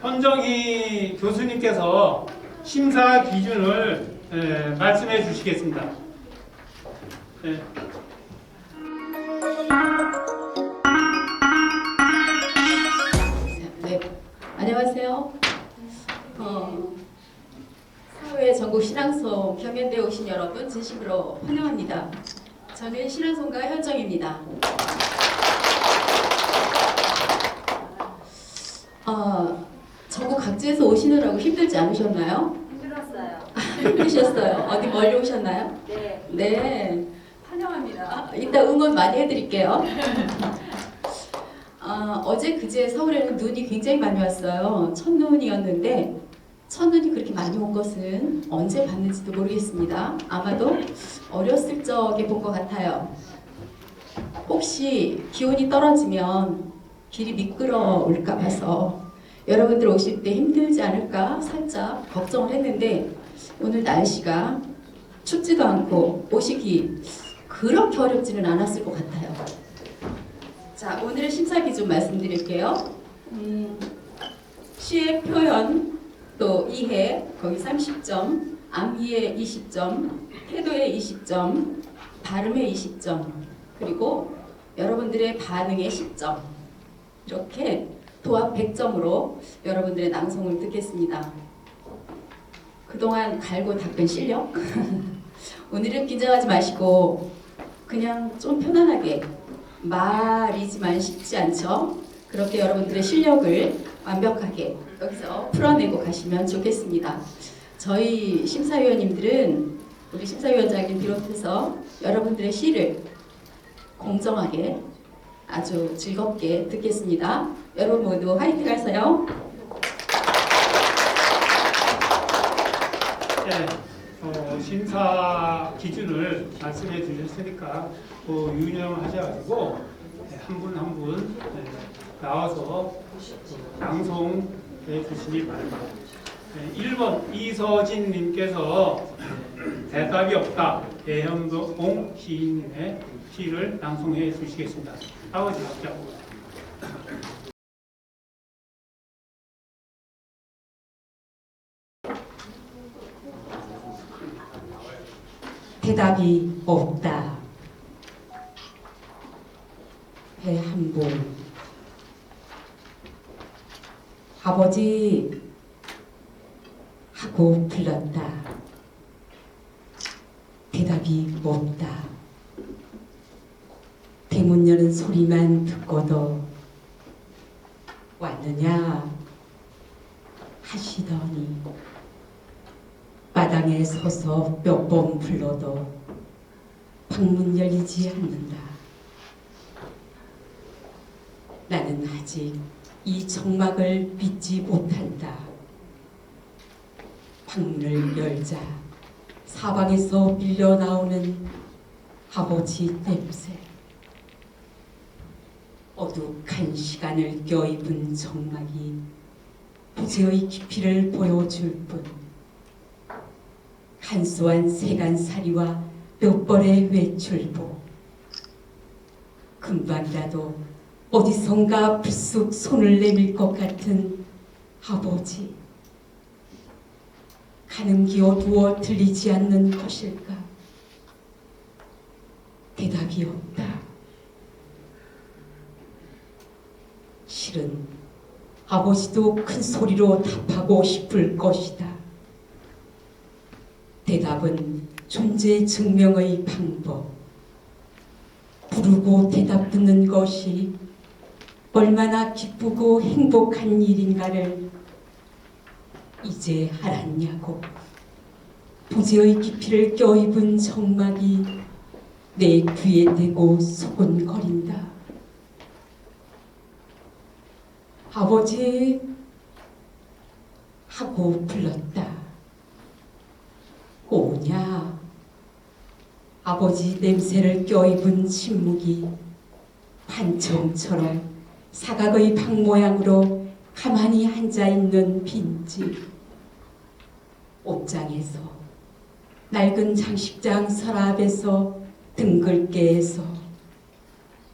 현정희 교수님께서 심사 기준을 말씀해 주시겠습니다. 네, 안녕하세요. 사회 전국 신앙송 경연대에 오신 여러분 진심으로 환영합니다. 저는 신앙송가 현정입니다. 전국 각지에서 오시느라고 힘들지 않으셨나요? 힘들었어요. 힘드셨어요. 어디 멀리 오셨나요? 네. 네. 환영합니다. 이따 응원 많이 해드릴게요. 어제 그제 서울에는 눈이 굉장히 많이 왔어요. 첫눈이었는데 첫눈이 그렇게 많이 온 것은 언제 봤는지도 모르겠습니다. 아마도 어렸을 적에 본 것 같아요. 혹시 기온이 떨어지면 길이 미끄러울까 봐서 여러분들 오실 때 힘들지 않을까 살짝 걱정을 했는데 오늘 날씨가 춥지도 않고 오시기 그렇게 어렵지는 않았을 것 같아요. 자, 오늘의 심사 기준 말씀드릴게요. 시의 표현 또 이해 거기 30점, 암기에 20점, 태도에 20점, 발음에 20점, 그리고 여러분들의 반응에 10점. 이렇게 도합 100점으로 여러분들의 낭송을 듣겠습니다. 그동안 갈고 닦은 실력? 오늘은 긴장하지 마시고 그냥 좀 편안하게 말이지만 쉽지 않죠? 그렇게 여러분들의 실력을 완벽하게 여기서 풀어내고 가시면 좋겠습니다. 저희 심사위원님들은 우리 심사위원장님 비롯해서 여러분들의 시를 공정하게 아주 즐겁게 듣겠습니다. 여러분 모두 화이팅 하세요. 네, 심사 기준을 말씀해 주셨으니까 유념하셔가지고 한 분 한 분 나와서 낭송해 주시기 바랍니다. 1번 이서진님께서 대답이 없다. 대형동 시인님의 시를 낭송해 주시겠습니다. 아버지 합격. 대답이 없다. 배한복. 아버지 하고 불렀다. 대답이 없다. 대문 여는 소리만 듣고도 왔느냐 하시더니 마당에 서서 몇 번 불러도 방문 열리지 않는다. 나는 아직 이 정막을 믿지 못한다. 방문을 열자 사방에서 밀려 나오는 아버지 냄새. 어둑한 시간을 껴입은 정막이 부재의 깊이를 보여줄 뿐 간소한 세간살이와 몇 번의 외출보. 금방이라도 어디선가 불쑥 손을 내밀 것 같은 아버지. 가는 기 어두워 들리지 않는 것일까? 대답이 없다. 실은 아버지도 큰 소리로 답하고 싶을 것이다. 대답은 존재 증명의 방법. 부르고 대답 듣는 것이 얼마나 기쁘고 행복한 일인가를 이제 알았냐고. 부재의 깊이를 껴입은 정막이 내 귀에 대고 소곤거린다. 아버지 하고 불렀다. 오냐. 아버지 냄새를 껴입은 침묵이 환청처럼 사각의 방 모양으로 가만히 앉아있는 빈집. 옷장에서 낡은 장식장 서랍에서 등글게에서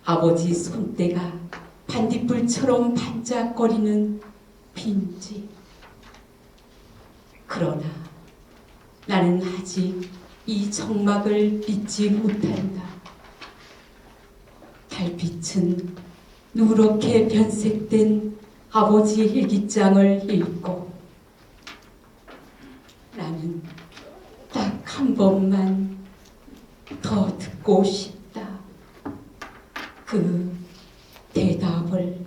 아버지 손때가 반딧불처럼 반짝거리는 빈집. 그러나 나는 아직 이 정막을 믿지 못한다. 달빛은 누렇게 변색된 아버지 일기장을 읽고 나는 딱 한 번만 더 듣고 싶다. 그 대답을.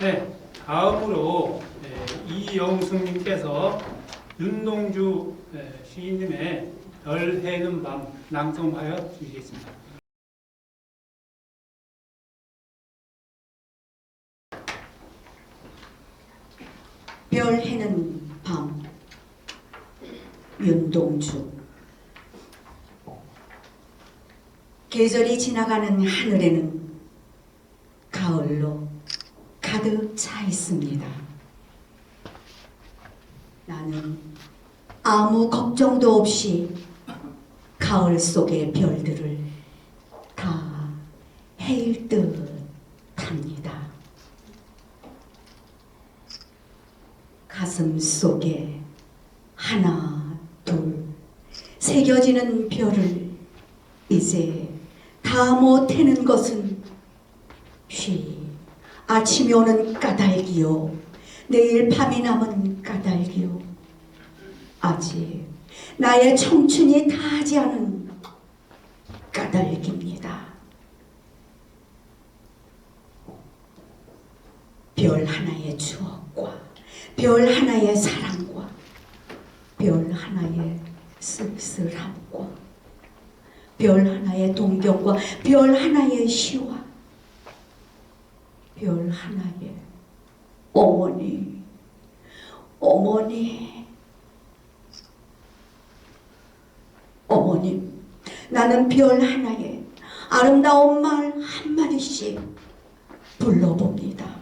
네, 다음으로 이영숙님께서 윤동주 시인님의 별 해는 밤 낭송하여 주시겠습니다. 별 해는 밤 윤동주. 계절이 지나가는 하늘에는 가을로 가득 차 있습니다. 나는 아무 걱정도 없이 가을 속의 별들을 다 해일 듯 합니다. 가슴 속에 하나, 둘 새겨지는 별을 이제 다 못해는 것은 쉬 아침이 오는 까닭이요, 내일 밤이 남은 까닭이요, 아직 나의 청춘이 다하지 않은 까닭입니다. 별 하나의 추억과 별 하나의 사랑과 별 하나의 쓸쓸함과 별 하나의 동경과 별 하나의 시와 별 하나의 어머니, 어머니, 어머님, 나는 별 하나에 아름다운 말 한마디씩 불러봅니다.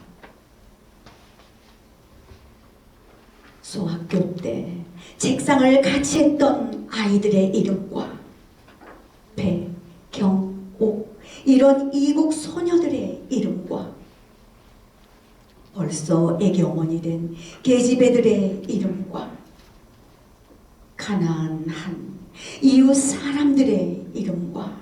소학교 때 책상을 같이 했던 아이들의 이름과 배, 경, 옥 이런 이국 소녀들의 이름과 벌써 애기 어머니 된 계집애들의 이름과 가난한 이웃 사람들의 이름과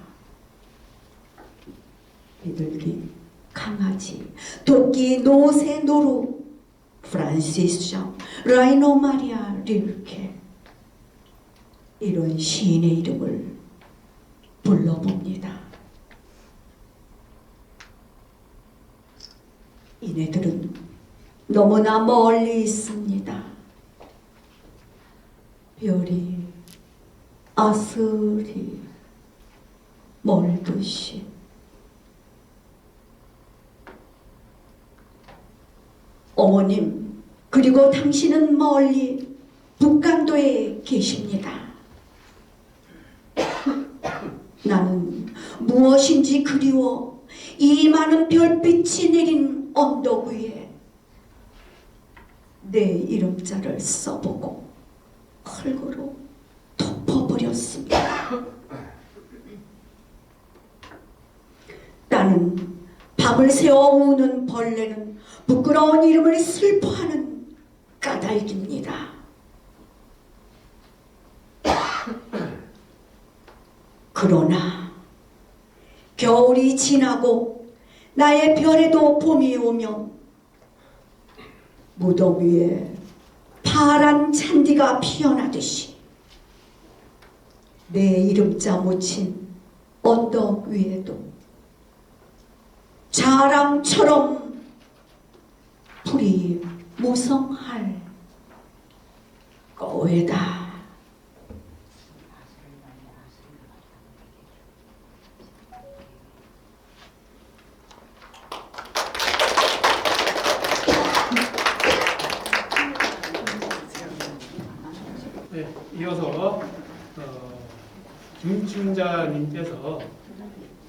비둘기, 강아지, 토끼, 노새, 노루, 프란시스 샤, 라이노 마리아 릴케 이런 시인의 이름을 불러봅니다. 이네들은 너무나 멀리 있습니다. 별이 아스리 멀듯이. 어머님, 그리고 당신은 멀리 북간도에 계십니다. 나는 무엇인지 그리워 이 많은 별빛이 내린 언덕 위에 내 이름자를 써보고 흙으로 덮어버렸습니다. 나는 밤을 새워 우는 벌레는 부끄러운 이름을 슬퍼하는 까닭입니다. 그러나 겨울이 지나고 나의 별에도 봄이 오면 무덤 위에 파란 잔디가 피어나듯이 내 이름자 묻힌 언덕 위에도 자랑처럼 불이 무성할 거외다. 네, 이어서 김춘자님께서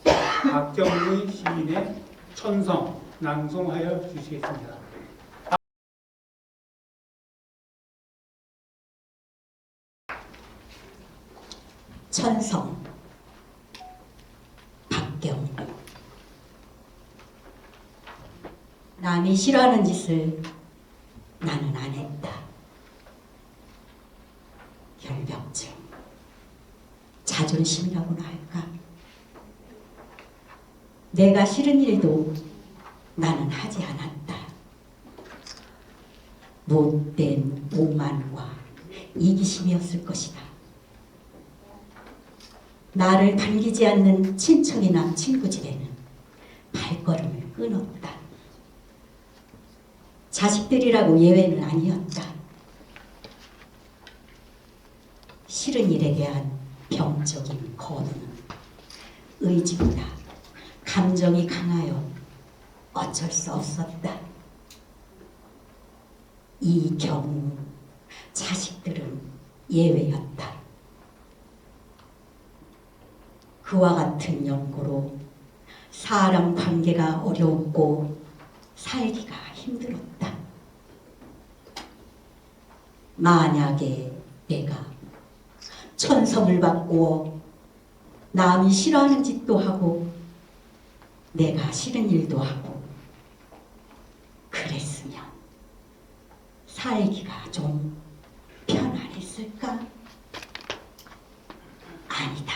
박경의 시인의 천성 낭송하여 주시겠습니다. 천성 박경우. 남이 싫어하는 짓을 나는 안 했다. 결벽증, 자존심이라고나 할까? 내가 싫은 일도 나는 하지 않았다. 못된 오만과 이기심이었을 것이다. 나를 반기지 않는 친척이나 친구 집에는 발걸음을 끊었다. 자식들이라고 예외는 아니었다. 싫은 일에 대한 병적인 거부는 의지보다 감정이 강하여 어쩔 수 없었다. 이 경우 자식들은 예외였다. 그와 같은 연고로 사람 관계가 어려웠고 살기가 힘들었다. 만약에 내가 천성을 바꾸어 남이 싫어하는 짓도 하고 내가 싫은 일도 하고 그랬으면 살기가 좀 편안했을까? 아니다.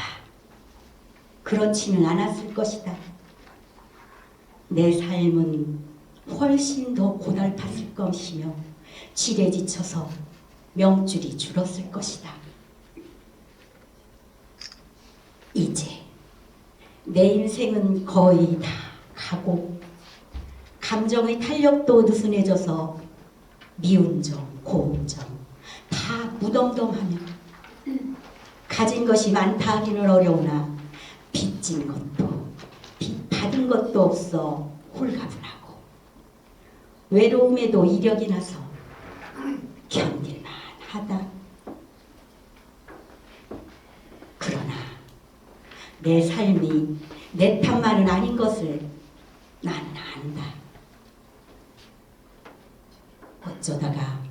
그렇지는 않았을 것이다. 내 삶은 훨씬 더 고달팠을 것이며 질에 지쳐서 명줄이 줄었을 것이다. 이제 내 인생은 거의 다 가고 감정의 탄력도 느슨해져서 미운 점, 고운 점 다 무덤덤하며 가진 것이 많다 하기는 어려우나 빚진 것도 빚 받은 것도 없어 홀가분하고 외로움에도 이력이 나서 견딜만 하다. 그러나 내 삶이 내 탓만은 아닌 것을 나는 안다. 어쩌다가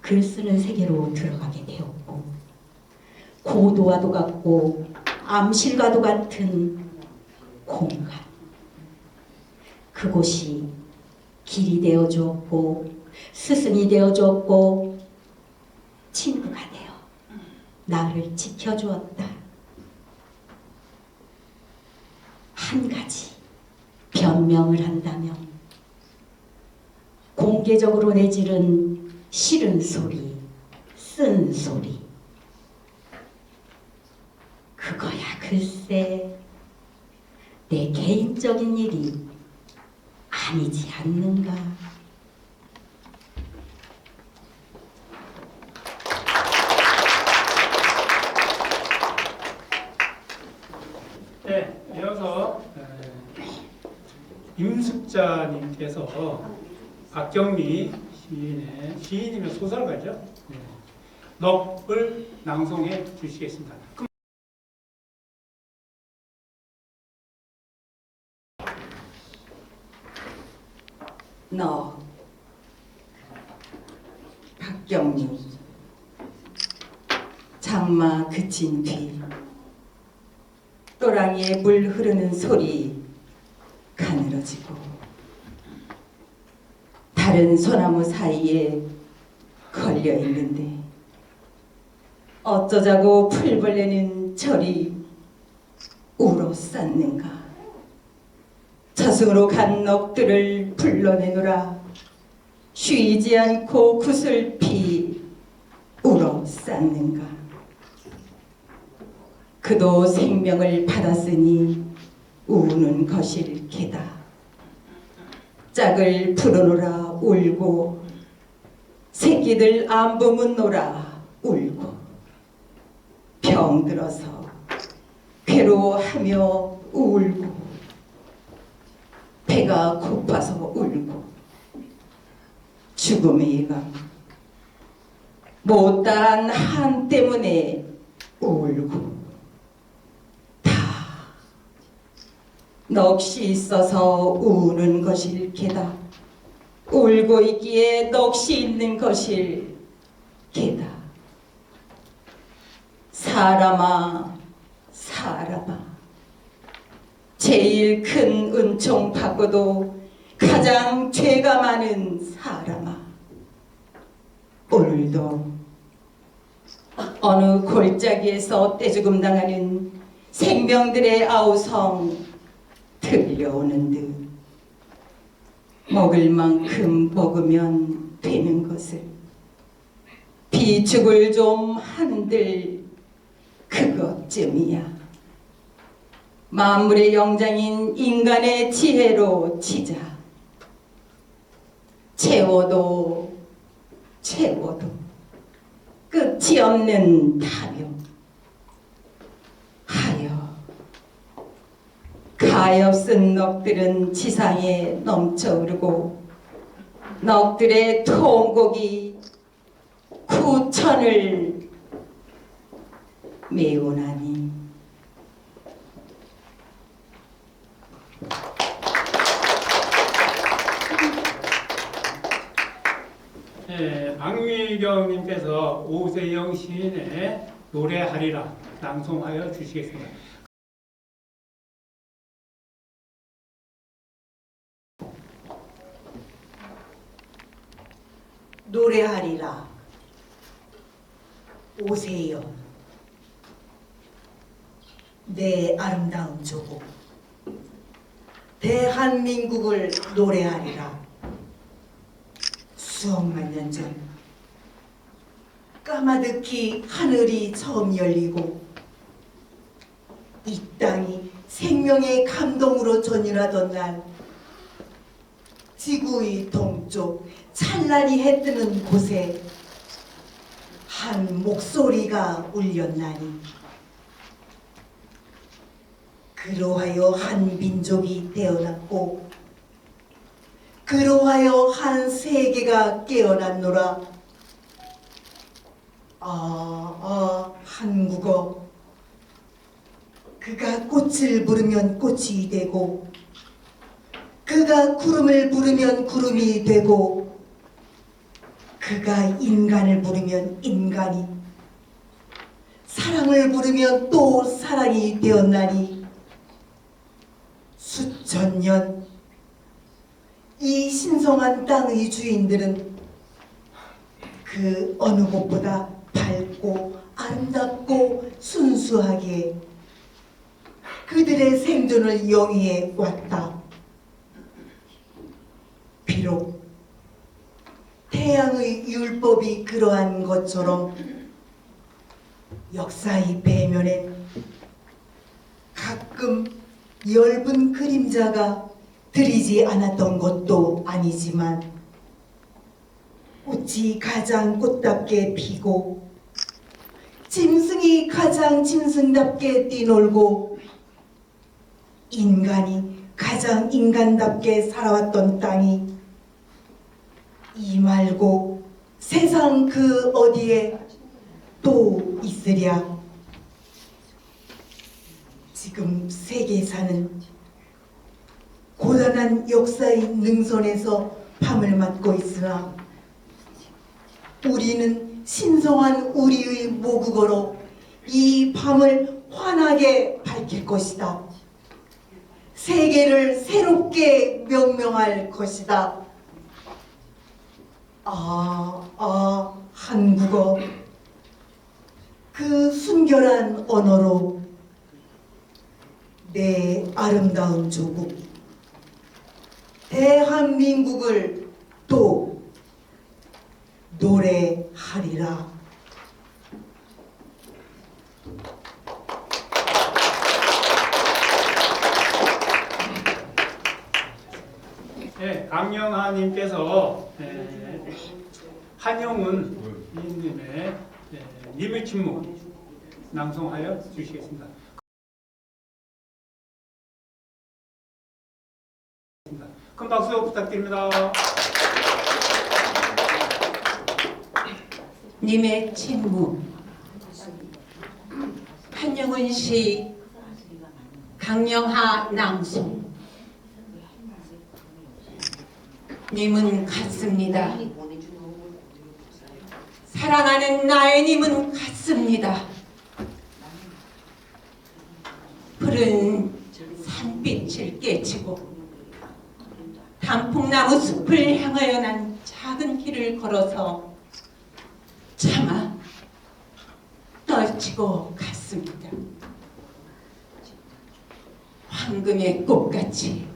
글 쓰는 세계로 들어가게 되었고 고도와도 같고 암실과도 같은 공간, 그곳이 길이 되어 주었고 스승이 되어 주었고 친구가 되어 나를 지켜주었다. 한 가지 변명을 한다면 공개적으로 내지른 싫은 소리, 쓴 소리, 그거야 글쎄 내 개인적인 일이 아니지 않는가. 네, 이어서 임숙자님께서 박경미 시인이면 소설가죠. 네. 넋을 낭송해 주시겠습니다. 너 박경미 장마 그친 뒤 또랑이에 물 흐르는 소리 가늘어지고 다른 소나무 사이에 걸려 있는데 어쩌자고 풀벌레는 저리 울어쌌는가. 저승으로 간 넋들을 불러내노라. 쉬지 않고 구슬피 울어쌌는가. 그도 생명을 받았으니 우는 것일 게다. 짝을 풀어놓으라 울고 새끼들 안부 묻노라 울고 병들어서 괴로워하며 울고 배가 고파서 울고 죽음의 감 못다한 한 때문에 울고 다 넋이 있어서 우는 것일 게다. 울고 있기에 넋이 있는 것일 게다. 사람아, 사람아, 제일 큰 은총 받고도 가장 죄가 많은 사람아, 오늘도 어느 골짜기에서 떼죽음 당하는 생명들의 아우성 들려오는 듯 먹을 만큼 먹으면 되는 것을 비축을 좀 한들 그것쯤이야. 만물의 영장인 인간의 지혜로 치자. 채워도 채워도 끝이 없는 탐욕 하여 가엾은 넋들은 지상에 넘쳐오르고 넋들의 통곡이 구천을 메우나니. 예, 박미경님께서 오세영 시인의 노래하리라 낭송하여 주시겠습니다. 노래하리라. 오세요. 내 아름다운 조국 대한민국을 노래하리라. 수억만 년 전 까마득히 하늘이 처음 열리고 이 땅이 생명의 감동으로 전율하던 날, 지구의 동쪽 찬란히 해뜨는 곳에 한 목소리가 울렸나니, 그로하여 한 민족이 태어났고 그로하여 한 세계가 깨어났노라. 한국어. 그가 꽃을 부르면 꽃이 되고, 그가 구름을 부르면 구름이 되고, 그가 인간을 부르면 인간이, 사랑을 부르면 또 사랑이 되었나니, 수천 년 이 신성한 땅의 주인들은 그 어느 곳보다 밝고 아름답고 순수하게 그들의 생존을 영위해 왔다. 비록 태양의 율법이 그러한 것처럼 역사의 배면엔 가끔 엷은 그림자가 들이지 않았던 것도 아니지만, 꽃이 가장 꽃답게 피고 짐승이 가장 짐승답게 뛰놀고 인간이 가장 인간답게 살아왔던 땅이 이 말고 세상 그 어디에 또 있으랴. 지금 세계사는 고단한 역사의 능선에서 밤을 맞고 있으나 우리는 신성한 우리의 모국어로 이 밤을 환하게 밝힐 것이다. 세계를 새롭게 명명할 것이다. 한국어. 그 순결한 언어로 내 아름다운 조국 대한민국을 또 노래하리라. 네, 강영하님께서 한영훈 시인님의 님의 침묵 낭송하여 주시겠습니다. 큰 박수 부탁드립니다. 님의 침묵. 한영훈 시 강영하 낭송. 님은 같습니다. 사랑하는 나의 님은 같습니다. 푸른 산빛을 깨치고 단풍나무 숲을 향하여 난 작은 길을 걸어서 차마 떨치고 갔습니다. 황금의 꽃같이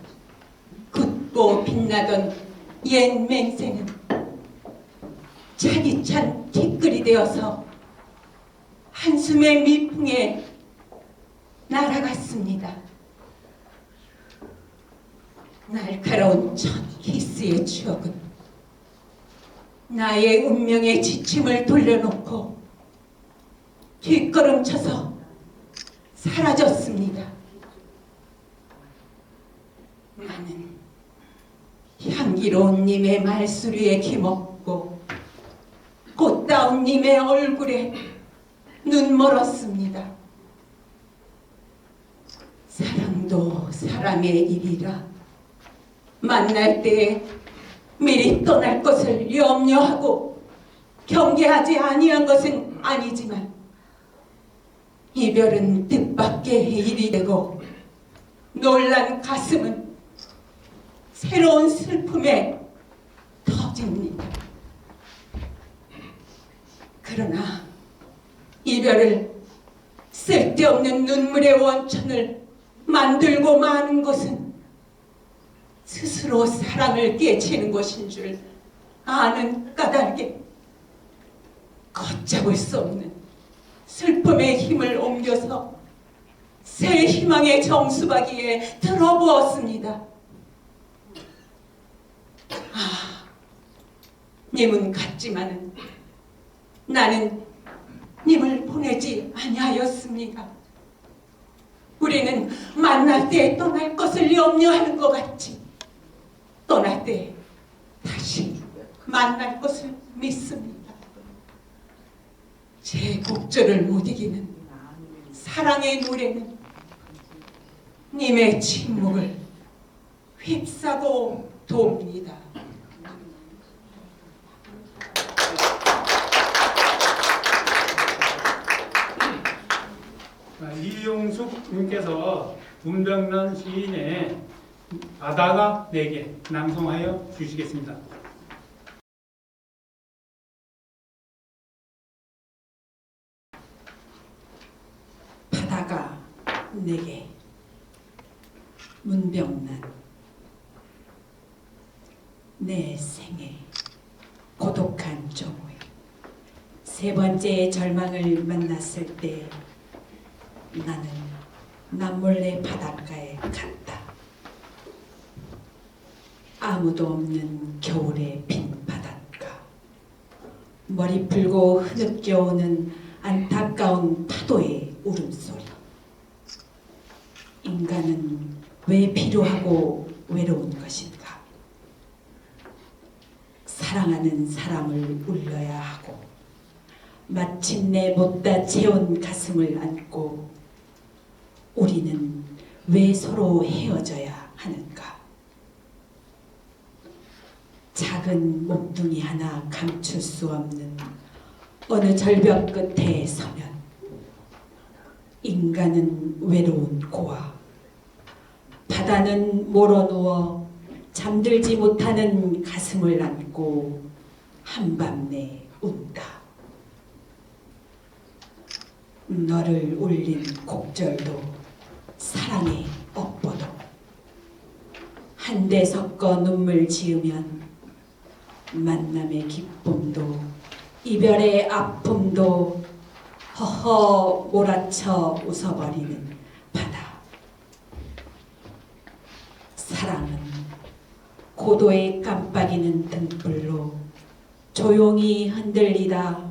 굳고 빛나던 옛 맹세는 차디찬 티끌이 되어서 한숨의 미풍에 날아갔습니다. 날카로운 첫 키스의 추억은 나의 운명의 지침을 돌려놓고 뒷걸음쳐서 사라졌습니다. 나는 향기로운 님의 말소리에 기먹고 꽃다운 님의 얼굴에 눈멀었습니다. 사랑도 사랑의 일이라 만날 때에 미리 떠날 것을 염려하고 경계하지 아니한 것은 아니지만 이별은 뜻밖의 일이 되고 놀란 가슴은 새로운 슬픔에 터집니다. 그러나 이별을 쓸데없는 눈물의 원천을 만들고 마는 것은 스스로 사랑을 깨치는 것인 줄 아는 까닭에 걷잡을 수 없는 슬픔의 힘을 옮겨서 새 희망의 정수박이에 들어부었습니다. 님은 갔지만은 나는 님을 보내지 아니하였습니다. 우리는 만날 때 떠날 것을 염려하는 것 같이 떠날 때 다시 만날 것을 믿습니다. 제 곡절을 못 이기는 사랑의 노래는 님의 침묵을 휩싸고 돕니다. 이용숙님께서 문병란 시인의 바다가 내게 낭송하여 주시겠습니다. 바다가 내게 문병란 내 생애 고독한 종호에 세 번째 절망을 만났을 때 나는 남몰래 바닷가에 갔다. 아무도 없는 겨울의 빈 바닷가. 머리 풀고 흐느껴 오는 안타까운 파도의 울음소리. 인간은 왜 필요하고 외로운 것인가? 사랑하는 사람을 울려야 하고 마침내 못다 채운 가슴을 안고 우리는 왜 서로 헤어져야 하는가? 작은 몸뚱이 하나 감출 수 없는 어느 절벽 끝에 서면 인간은 외로운 고아, 바다는 몰아누워 잠들지 못하는 가슴을 안고 한밤내 운다. 너를 울린 곡절도 사랑의 업보도 한데 섞어 눈물 지으면 만남의 기쁨도 이별의 아픔도 허허 몰아쳐 웃어버리는 바다. 사랑은 고도에 깜빡이는 등불로 조용히 흔들리다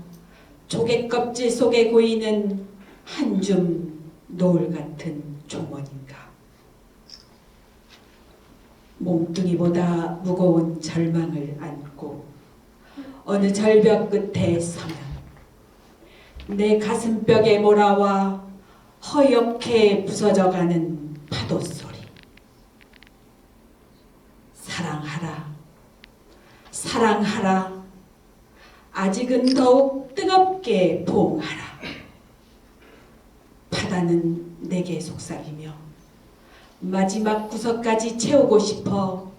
조개껍질 속에 고이는 한 줌 노을 같은 종원인가. 몸뚱이보다 무거운 절망을 안고 어느 절벽 끝에 서면 내 가슴벽에 몰아와 허옇게 부서져가는 파도 소리. 사랑하라 사랑하라. 아직은 더욱 뜨겁게 포옹하라. 바다는 내게 속삭이며 마지막 구석까지 채우고 싶어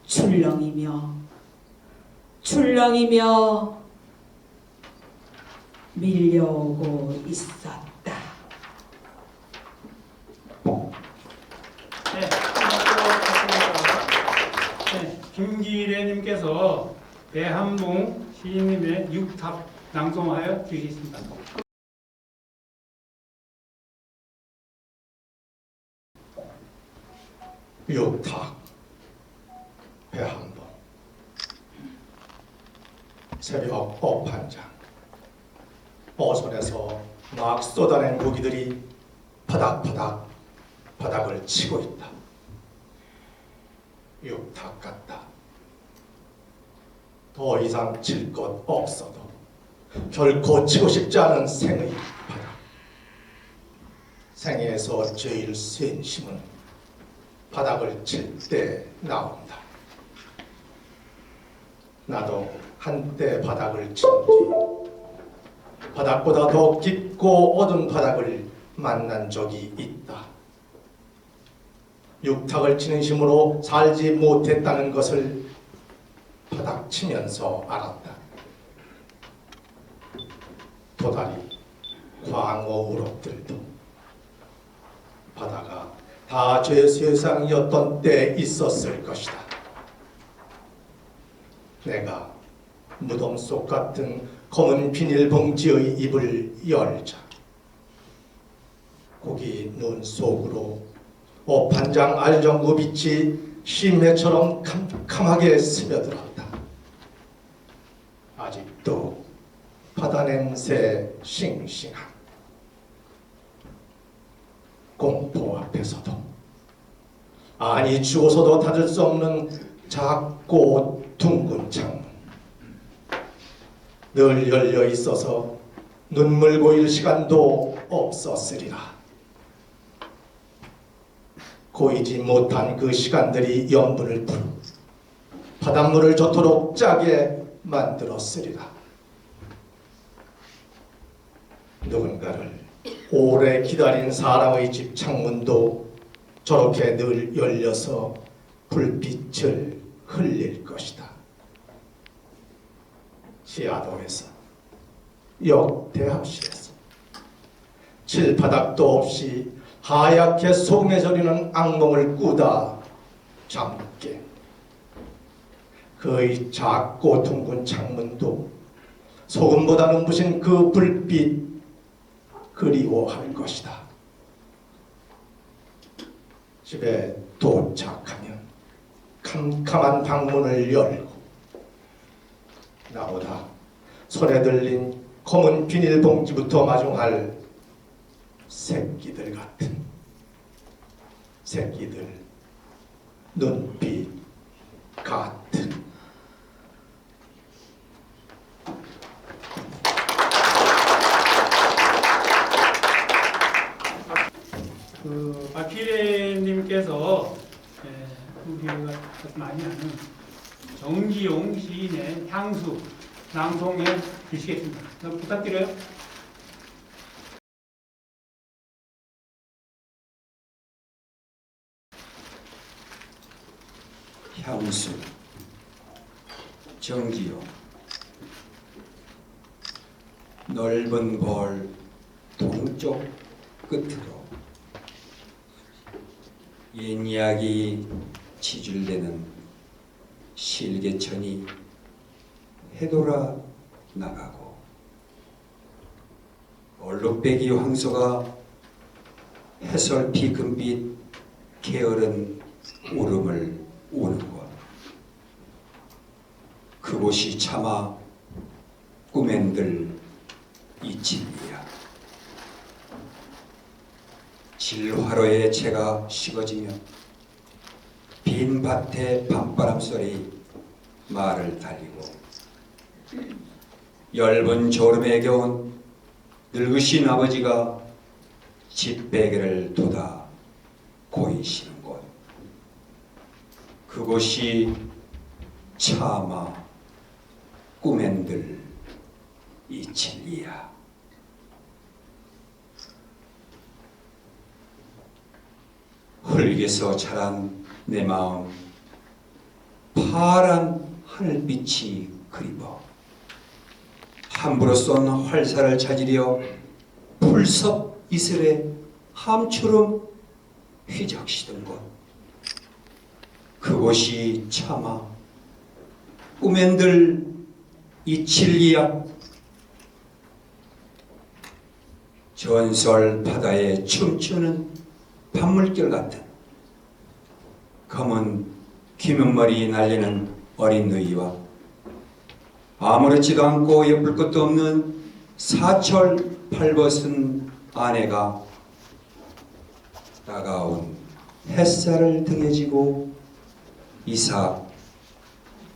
출렁이며 밀려오고 있었다. 네, 네, 김기래님께서 배한봉 시인님의 육탑 낭송하여 주시겠습니다. 육탁 배한봉 새벽 업한장 오손에서 막 쏟아낸 고기들이 바닥바닥 바닥을 치고 있다. 육탁 같다. 더 이상 칠 것 없어도 결코 치고 싶지 않은 생의 바닥. 생애에서 제일 센 힘은 바닥을 칠 때 나온다. 나도 한때 바닥을 친 뒤 바닥보다 더 깊고 어두운 바닥을 만난 적이 있다. 육탁을 치는 힘으로 살지 못했다는 것을 바닥 치면서 알았다. 도다리, 광어, 우럭들도 바다가 다 제 세상이었던 때 있었을 것이다. 내가 무덤 속 같은 검은 비닐봉지의 입을 열자 고기 눈 속으로 오판장 알전구 빛이 심해처럼 캄캄하게 스며들었다. 아직도 바다 냄새 싱싱한 공포 앞에서도 아니 죽어서도 닫을 수 없는 작고 둥근 창문 늘 열려 있어서 눈물 고일 시간도 없었으리라. 고이지 못한 그 시간들이 염분을 풀어 바닷물을 좋도록 짜게 만들었으리라. 누군가를 오래 기다린 사람의 집 창문도 저렇게 늘 열려서 불빛을 흘릴 것이다. 시아도에서 역대합실에서 칠바닥도 없이 하얗게 소금에 절이는 악몽을 꾸다 잠게 그의 작고 둥근 창문도 소금보다 눈부신 그 불빛 그리워할 것이다. 집에 도착하면 캄캄한 방문을 열고 나보다 손에 들린 검은 비닐봉지부터 마중할 새끼들 같은 새끼들 눈빛 같은 박희래님께서 우리가 많이 아는 정기용 시인의 향수 낭송해 주시겠습니다. 부탁드려요. 향수 정기용 넓은 벌 동쪽 끝으로 옛 이야기 지줄대는 실개천이 해돌아 나가고 얼룩배기 황소가 해설피 금빛 게으른 울음을 우는 곳 그곳이 차마 꿈엔들 이 집이야. 질화로에 채가 식어지면 빈 밭에 밤바람 소리 말을 달리고 엷은 졸음에 겨운 늙으신 아버지가 집베개를 돋아 고이시는 곳 그곳이 차마 꿈엔들 이 진리야. 흙에서 자란 내 마음 파란 하늘빛이 그리워 함부로 쏜 활살을 찾으려 풀섭 이슬에 함처럼 휘적시던 곳, 그곳이 차마 꿈엔들 이 진리야. 전설 바다에 춤추는 밤물결 같은 검은 귀면머리 날리는 어린 너희와 아무렇지도 않고 예쁠 것도 없는 사철 발벗은 아내가 따가운 햇살을 등에 지고 이삭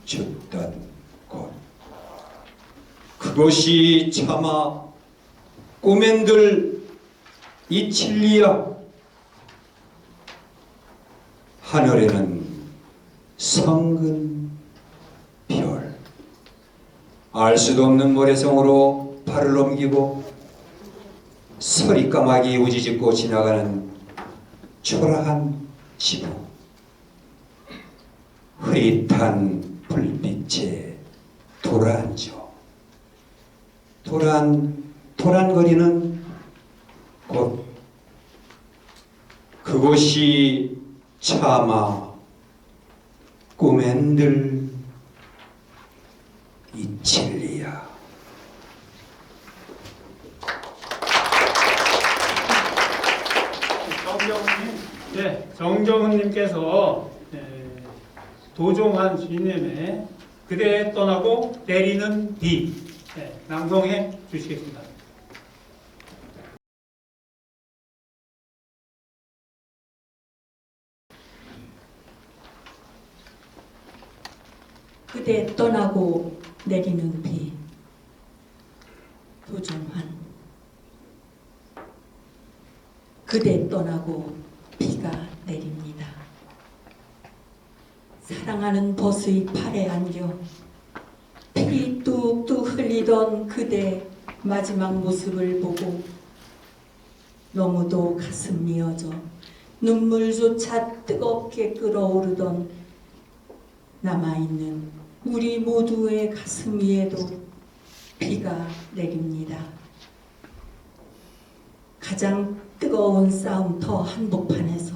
줍던 곳, 그것이 차마 꿈엔들 이 진리야. 하늘에는 성근 별, 알 수도 없는 모래성으로 발을 넘기고 서리까마귀 우지짓고 지나가는 초라한 지붕, 흐릿한 불빛에 도란져 도란거리는 곳, 그곳이 차마 꿈엔들 이 진리야. 정정훈님께서 도종환 주님의 그대 떠나고 내리는 비 낭송해 주시겠습니다. 그대 떠나고 내리는 비. 도종환. 그대 떠나고 비가 내립니다. 사랑하는 벗의 팔에 안겨 피 뚝뚝 흘리던 그대 마지막 모습을 보고 너무도 가슴 미어져 눈물조차 뜨겁게 끓어오르던 남아있는 우리 모두의 가슴 위에도 비가 내립니다. 가장 뜨거운 싸움터 한복판에서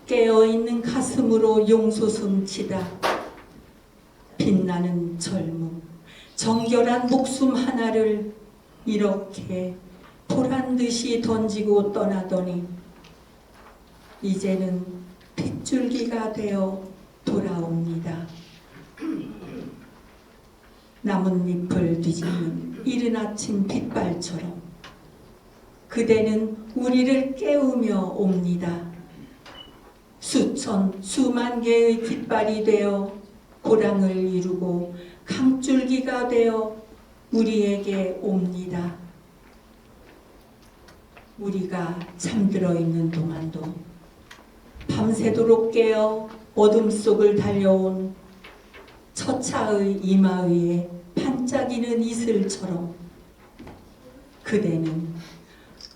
깨어있는 가슴으로 용솟음 치다 빛나는 젊음, 정결한 목숨 하나를 이렇게 보란듯이 던지고 떠나더니 이제는 빗줄기가 되어 돌아옵니다. 나뭇잎을 뒤집는 이른 아침 빗발처럼 그대는 우리를 깨우며 옵니다. 수천, 수만 개의 깃발이 되어 고랑을 이루고 강줄기가 되어 우리에게 옵니다. 우리가 잠들어 있는 동안도 밤새도록 깨어 어둠 속을 달려온 처차의 이마 위에 반짝이는 이슬처럼 그대는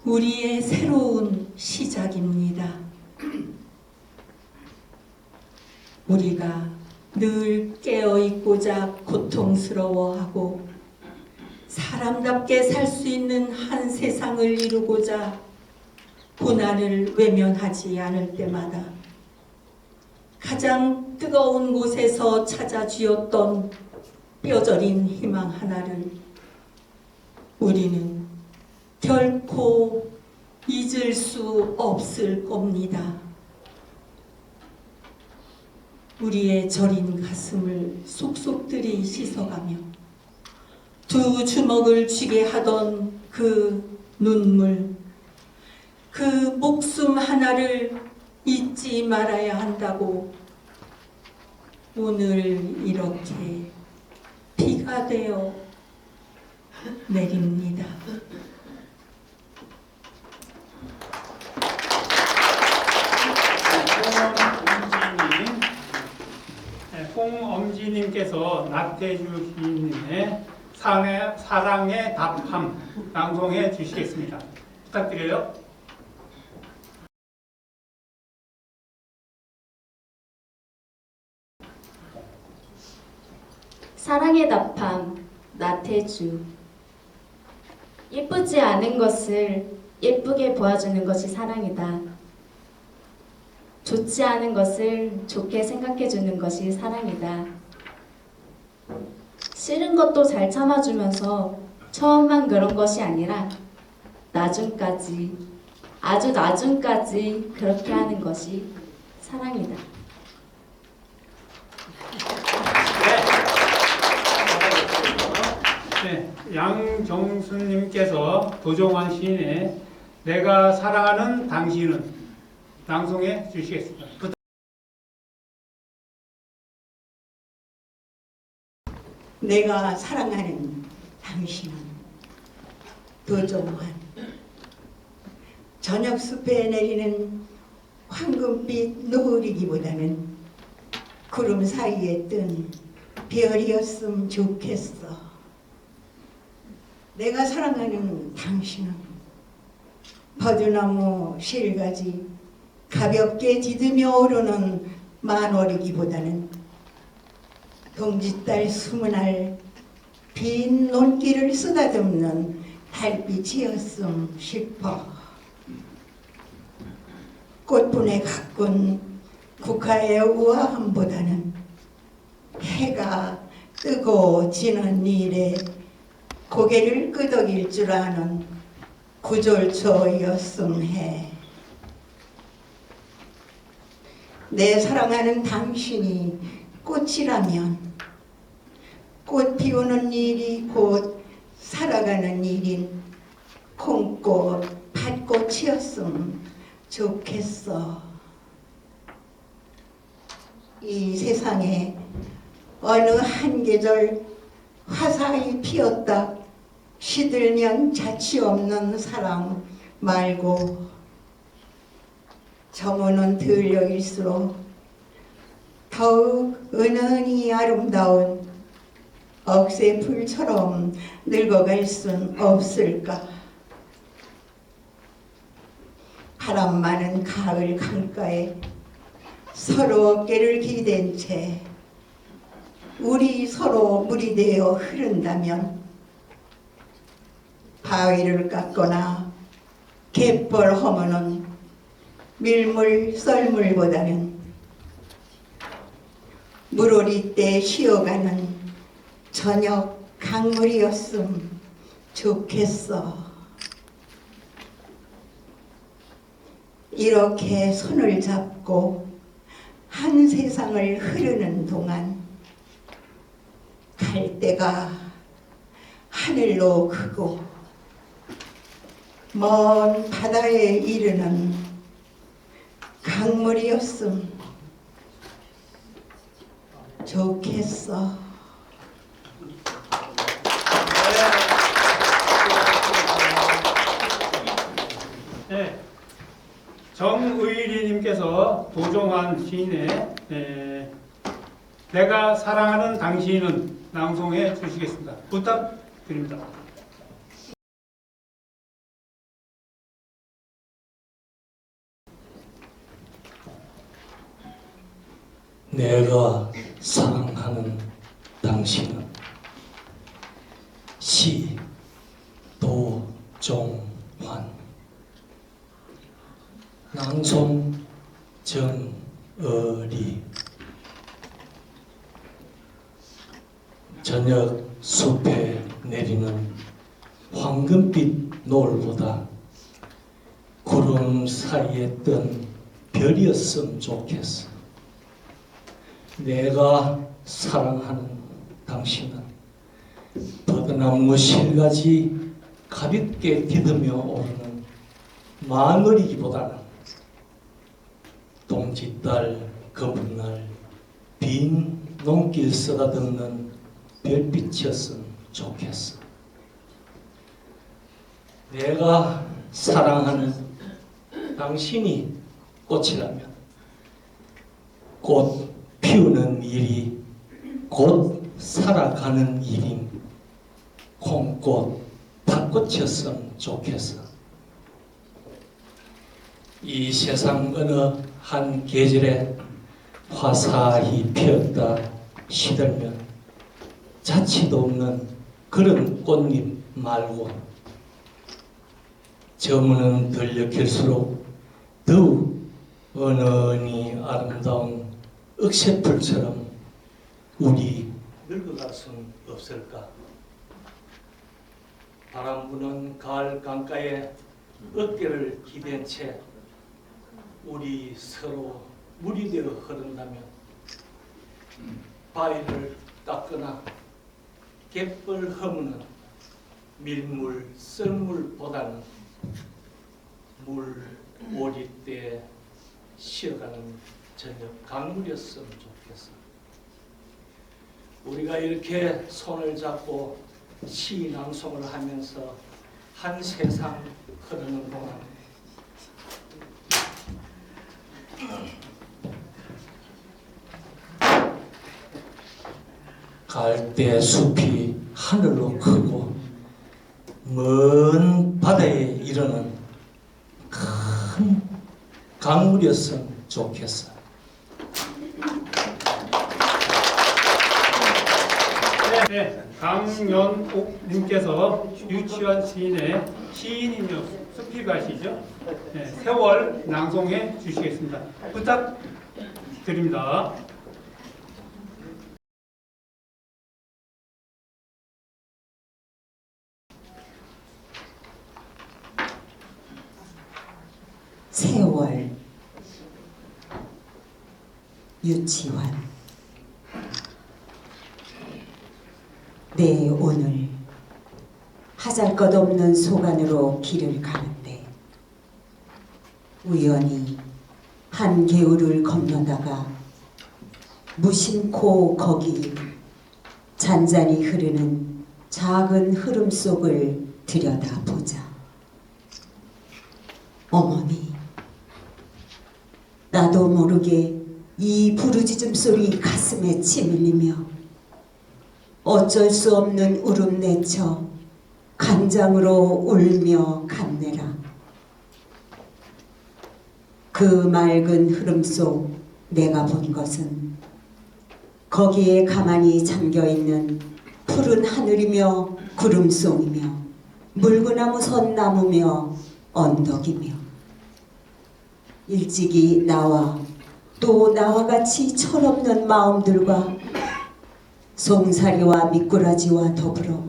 우리의 새로운 시작입니다. 우리가 늘 깨어있고자 고통스러워하고 사람답게 살 수 있는 한 세상을 이루고자 고난을 외면하지 않을 때마다 가장 뜨거운 곳에서 찾아 쥐었던 뼈저린 희망 하나를 우리는 결코 잊을 수 없을 겁니다. 우리의 저린 가슴을 속속들이 씻어가며 두 주먹을 쥐게 하던 그 눈물, 그 목숨 하나를 잊지 말아야 한다고 오늘 이렇게 비가 되어 내립니다. 홍엄진님, 의리님께서 나태주 시인님의 사랑의 답함 낭송해 주시겠습니다. 부탁드려요. 사랑의 답함 나태주. 예쁘지 않은 것을 예쁘게 보아주는 것이 사랑이다. 좋지 않은 것을 좋게 생각해주는 것이 사랑이다. 싫은 것도 잘 참아주면서 처음만 그런 것이 아니라 나중까지, 아주 나중까지 그렇게 하는 것이 사랑이다. 네, 양정순님께서 도종환 시인의 내가 사랑하는 당신은 낭송해 주시겠습니다. 내가 사랑하는 당신은 도종환. 저녁 숲에 내리는 황금빛 노을이기보다는 구름 사이에 뜬 별이었으면 좋겠어. 내가 사랑하는 당신은 버드나무 실가지 가볍게 디드며 오르는 만월이기보다는 동짓달 20알 빈 논길을 쓰다듬는 달빛이었음 싶어. 꽃분에 가꾼 국화의 우아함보다는 해가 뜨고 지는 일에 고개를 끄덕일 줄 아는 구절초였음 해. 내 사랑하는 당신이 꽃이라면 꽃 피우는 일이 곧 살아가는 일인 콩꽃, 팥꽃이었음 좋겠어. 이 세상에 어느 한 계절 화사히 피었다 시들면 자취 없는 사랑 말고 저무는 들녘일수록 더욱 은은히 아름다운 억새풀처럼 늙어갈 순 없을까. 바람 많은 가을 강가에 서로 어깨를 기댄 채 우리 서로 물이 되어 흐른다면 바위를 깎거나 갯벌 허무는 밀물 썰물보다는 물오리 때 쉬어가는 저녁 강물이었음 좋겠어. 이렇게 손을 잡고 한 세상을 흐르는 동안 갈대가 하늘로 크고 먼 바다에 이르는 강물이었음 좋겠어. 네, 정의리님께서 도종환 시인의 내가 사랑하는 당신은 낭송해 주시겠습니다. 부탁드립니다. 내가 사랑하는 당신은 시 도종환 낭송 정의리 저녁 숲에 내리는 황금빛 노을보다 구름 사이에 뜬 별이었으면 좋겠어. 내가 사랑하는 당신은 버드나무 실가지 가볍게 디드며 오르는 마늘이기보다는 동짓달 거뭇날 빈 논길 쓰다듬는 별빛이었으면 좋겠어. 내가 사랑하는 당신이 꽃이라면 꽃 피우는 일이 곧 살아가는 일인 콩꽃, 팥꽃이었으면 좋겠어. 이 세상 어느 한 계절에 화사히 피었다 시들면 자취도 없는 그런 꽃잎 말고 저무는 들녘일수록 더욱 은은히 아름다운 억새풀처럼 우리 늙어갈 수는 없을까? 바람 부는 가을 강가에 어깨를 기댄 채 우리 서로 물이 되어 흐른다면 바위를 깎거나 갯벌 허무는 밀물, 썰물보다는 물 오리때 쉬어가는 저녁 강물이었으면 좋겠어. 우리가 이렇게 손을 잡고 시 낭송을 하면서 한 세상 흐르는 동안 갈대 숲이 하늘로 크고 먼 바다에 이르는 큰 강물이었으면 좋겠어. 네, 강연옥님께서 유치원 시인의 시인이며 수필가시죠? 네, 세월 낭송해 주시겠습니다. 부탁드립니다. 세월 유치원. 네, 오늘 하잘것없는 소간으로 길을 가는데 우연히 한 개울을 건너다가 무심코 거기 잔잔히 흐르는 작은 흐름 속을 들여다보자. 어머니, 나도 모르게 이 부르짖음 소리 가슴에 치밀리며 어쩔 수 없는 울음 내쳐 간장으로 울며 갔네라. 그 맑은 흐름 속 내가 본 것은 거기에 가만히 잠겨있는 푸른 하늘이며 구름송이며 물구나무 선나무며 언덕이며 일찍이 나와 또 나와 같이 철없는 마음들과 송사리와 미꾸라지와 더불어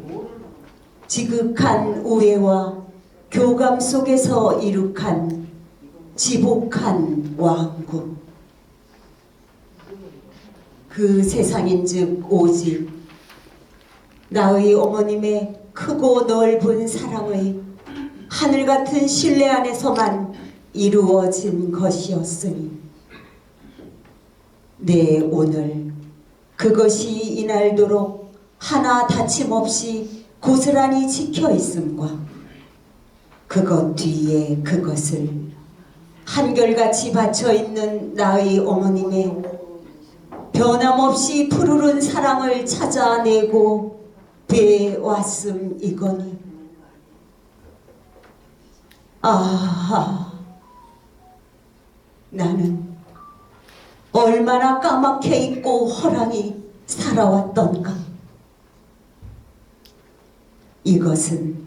지극한 우애와 교감 속에서 이룩한 지복한 왕국. 그 세상인즉 오직 나의 어머님의 크고 넓은 사랑의 하늘같은 신뢰 안에서만 이루어진 것이었으니 네, 오늘 그것이 이날도록 하나 다침없이 고스란히 지켜 있음과 그것 뒤에 그것을 한결같이 바쳐 있는 나의 어머님의 변함없이 푸르른 사랑을 찾아내고 배웠음 이거니. 아하, 나는 얼마나 까맣게 있고 허랑이 살아왔던가. 이것은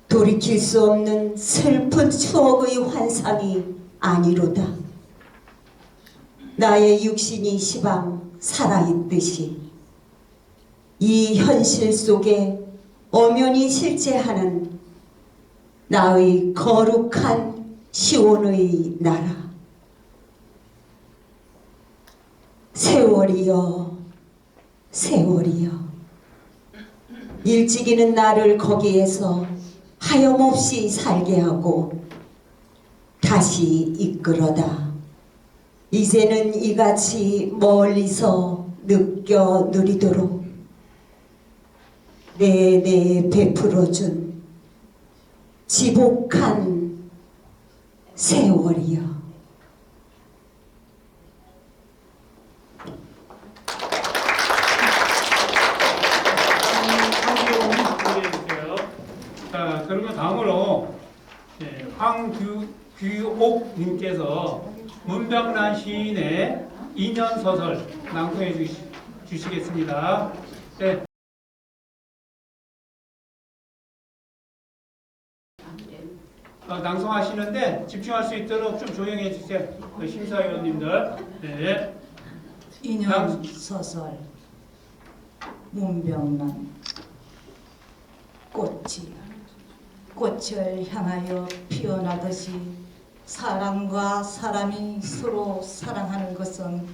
돌이킬 수 없는 슬픈 추억의 환상이 아니로다. 나의 육신이 시방 살아있듯이 이 현실 속에 엄연히 실제하는 나의 거룩한 시온의 나라. 세월이여, 세월이여, 일찍이는 나를 거기에서 하염없이 살게 하고 다시 이끌어다 이제는 이같이 멀리서 느껴 누리도록 내내 베풀어준 지복한 세월이여. 자, 그러면 다음으로 황규옥님께서 문병란 시인의 2년 소설 낭송해 주시겠습니다. 네. 낭송하시는데 집중할 수 있도록 좀 조용히 해주세요. 심사위원님들. 네. 인연 소설 문병란. 꽃을 향하여 피어나듯이 사람과 사람이 서로 사랑하는 것은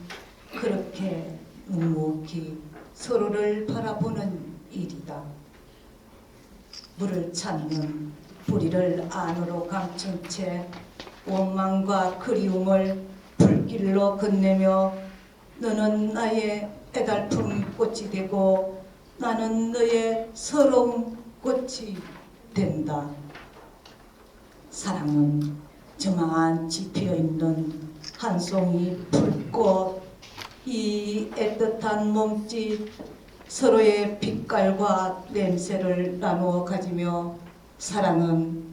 그렇게 묵묵히 서로를 바라보는 일이다. 물을 찾는 뿌리를 안으로 감춘 채 원망과 그리움을 불길로 건네며 너는 나의 애달픈 꽃이 되고 나는 너의 서러운 꽃이 된다. 사랑은 저만치 피어있는 한 송이 불꽃, 이 애틋한 몸짓, 서로의 빛깔과 냄새를 나누어 가지며 사랑은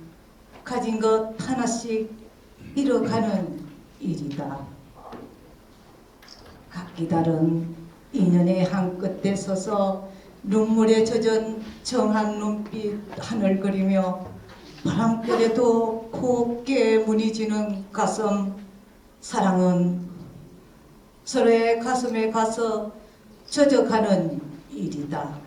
가진 것 하나씩 잃어가는 일이다. 각기 다른 인연의 한 끝에 서서 눈물에 젖은 정한 눈빛 하늘거리며 바람결에도 곱게 무늬지는 가슴. 사랑은 서로의 가슴에 가서 젖어가는 일이다.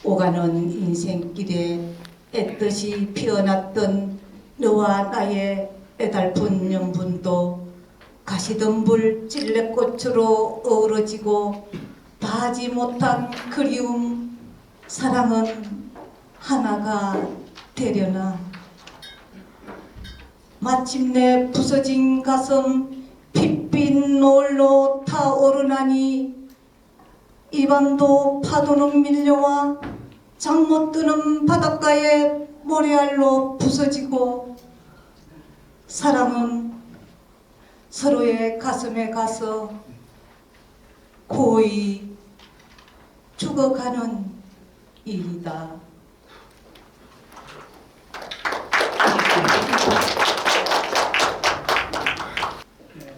오가는 인생길에 애뜻이 피어났던 너와 나의 애달픈 연분도 가시덤불 찔레꽃으로 어우러지고 다하지 못한 그리움. 사랑은 하나가 되려나. 마침내 부서진 가슴 핏빛 노을로 타오르나니 이 밤도 파도는 밀려와 잠 못 드는 바닷가에 모래알로 부서지고 사랑은 서로의 가슴에 가서 고이 죽어가는 일이다.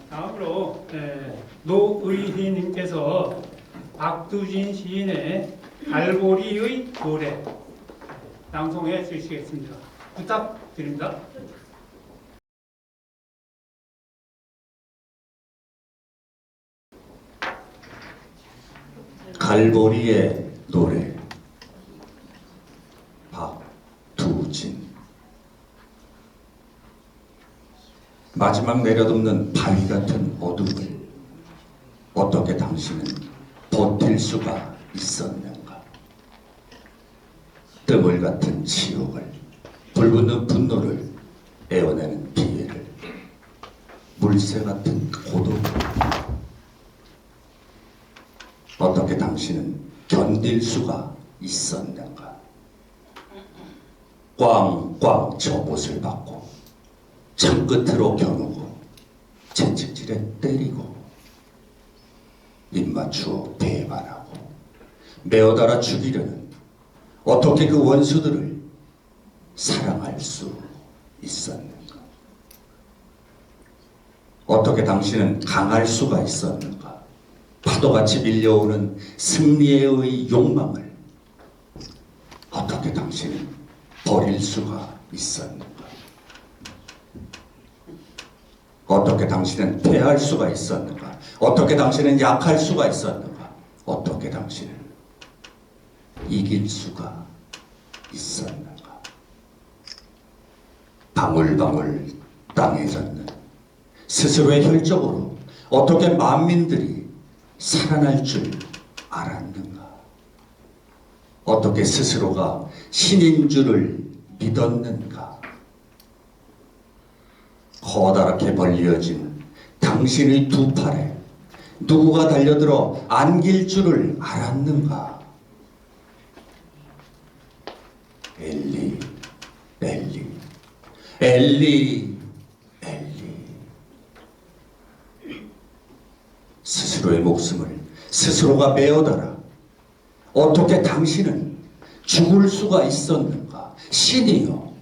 다음으로 노의희님께서 박두진 시인의 갈보리의 노래 낭송해 주시겠습니다. 부탁드립니다. 갈보리의 노래. 박두진. 마지막 내려눕는 바위 같은 어둠을 어떻게 당신은 버틸 수가 있었는가? 뜸을 같은 치욕을, 불붙는 분노를, 에워내는 피해를, 물새 같은 고독을 어떻게 당신은 견딜 수가 있었는가? 꽝꽝 저 못을 받고 창끝으로 겨누고 채찍질에 때리고 입 맞추어 배반하고 메어달아 죽이려는 어떻게 그 원수들을 사랑할 수 있었는가? 어떻게 당신은 강할 수가 있었는가? 파도같이 밀려오는 승리의 욕망을 어떻게 당신은 버릴 수가 있었는가? 어떻게 당신은 패할 수가 있었는가? 어떻게 당신은 약할 수가 있었는가? 어떻게 당신은 이길 수가 있었는가? 방울방울 땅에 젖는 스스로의 혈적으로 어떻게 만민들이 살아날 줄 알았는가? 어떻게 스스로가 신인 줄을 믿었는가? 커다랗게 벌려진 당신의 두 팔에 누구가 달려들어 안길 줄을 알았는가? 엘리, 엘리, 엘리, 엘리. 스스로의 목숨을 스스로가 메어달아 어떻게 당신은 죽을 수가 있었는가? 신이여,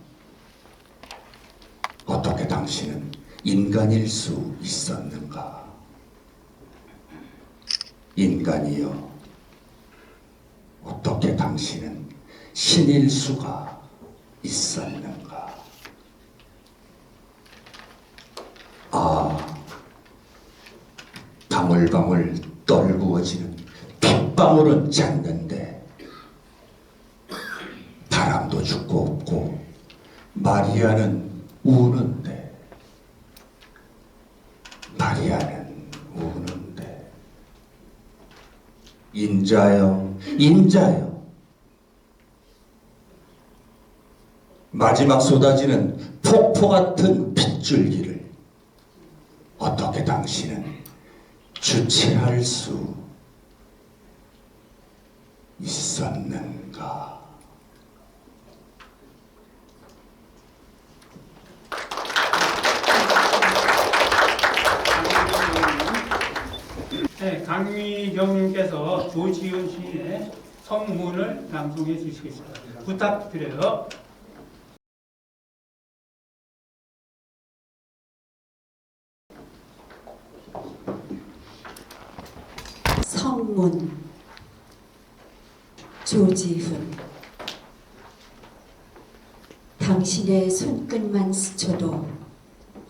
어떻게 당신은 인간일 수 있었는가? 인간이여, 어떻게 당신은 신일 수가 있었는가? 아, 방울방울 떨구어지는 빗방울은 잦는데 바람도 죽고 없고 마리아는 우는데, 마리아는 우는데, 인자여, 인자여, 마지막 쏟아지는 폭포 같은 빗줄기를 어떻게 당신은 주체할 수 있었는가? 네, 강미경님께서 조지훈 시인의 성문을 낭송해 주시겠습니다. 부탁드려요. 성문. 조지훈. 당신의 손끝만 스쳐도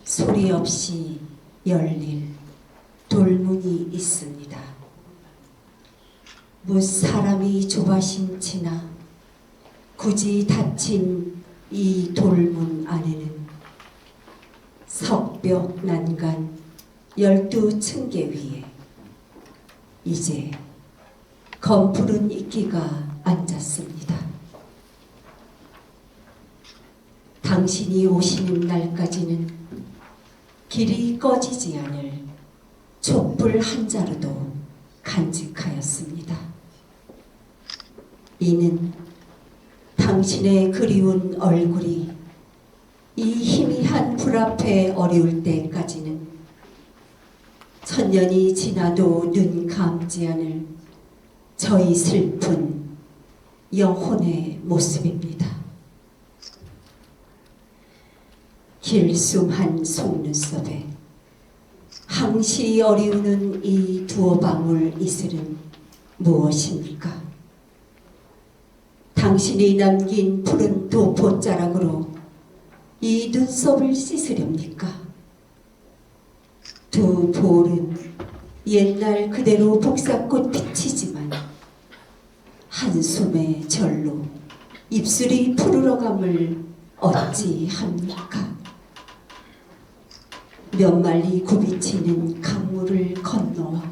소리 없이 열릴 돌문이 있습니다. 무 사람이 조바심 치나 굳이 닫힌 이 돌문 안에는 석벽 난간 12층계 위에 이제 검푸른 이끼가 앉았습니다. 당신이 오시는 날까지는 길이 꺼지지 않을 촛불 한 자루도 간직하였습니다. 이는 당신의 그리운 얼굴이 이 희미한 불 앞에 어려울 때까지는 천년이 지나도 눈 감지 않을 저희 슬픈 영혼의 모습입니다. 길숨한 속눈썹에 항시 어리우는 이 두어 방울 이슬은 무엇입니까? 당신이 남긴 푸른 도포자락으로 이 눈썹을 씻으렵니까? 두 볼은 옛날 그대로 복사꽃 빛이지만 한숨의 절로 입술이 푸르러감을 어찌합니까? 몇 말리 굽이치는 강물을 건너와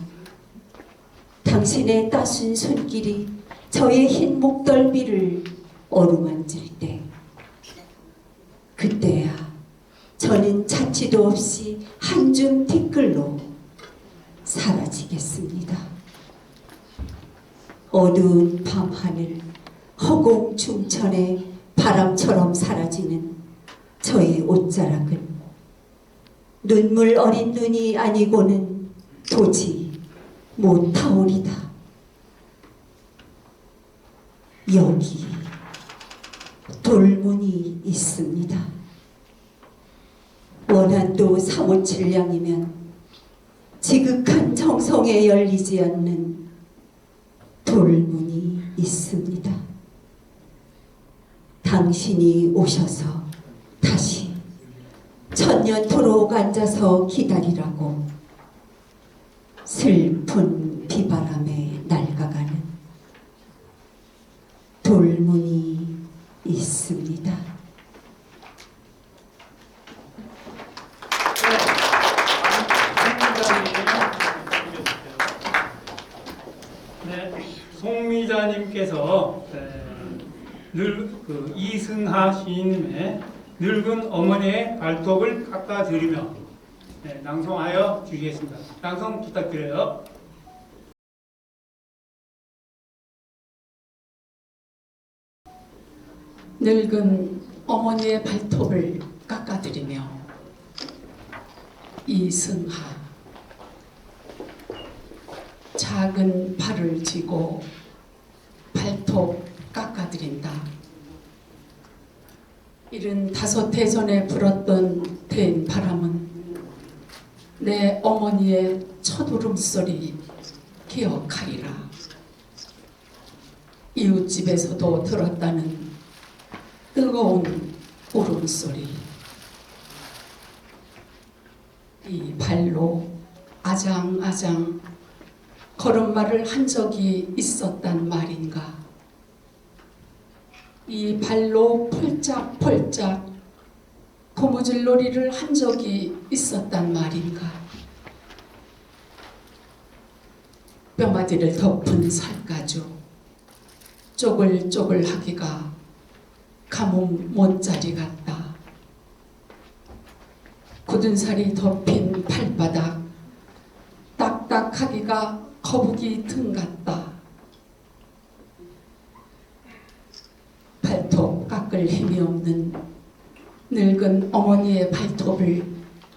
당신의 따순 손길이 저의 흰 목덜미를 어루만질 때, 그때야 저는 자취도 없이 한 줌 티끌로 사라지겠습니다. 어두운 밤하늘, 허공 중천에 바람처럼 사라지는 저의 옷자락은 눈물 어린 눈이 아니고는 보지 못하오리다. 여기 돌문이 있습니다. 원한도 357량이면 지극한 정성에 열리지 않는 돌문이 있습니다. 당신이 오셔서 다시 천년토록 앉아서 기다리라고 슬픈 비바람에 낡아가는 돌문이 있습니다. 네, 송미자님께서 이승하 시인님의 늙은 어머니의 발톱을 깎아드리며 낭송하여 주시겠습니다. 낭송 부탁드려요. 늙은 어머니의 발톱을 깎아드리며 이승하. 작은 발을 쥐고 발톱 깎아드린다. 75해 전에 불었던 댄 바람은 내 어머니의 첫 울음소리 기억하리라. 이웃집에서도 들었다는 뜨거운 울음소리. 이 발로 아장아장 걸음마를 한 적이 있었단 말인가. 이 발로 폴짝폴짝 고무줄놀이를 한 적이 있었단 말인가. 뼈마디를 덮은 살가죽 쪼글쪼글하기가 가뭄 못자리 같다. 굳은 살이 덮인 발바닥 딱딱하기가 거북이 등 같다. 발톱 깎을 힘이 없는 늙은 어머니의 발톱을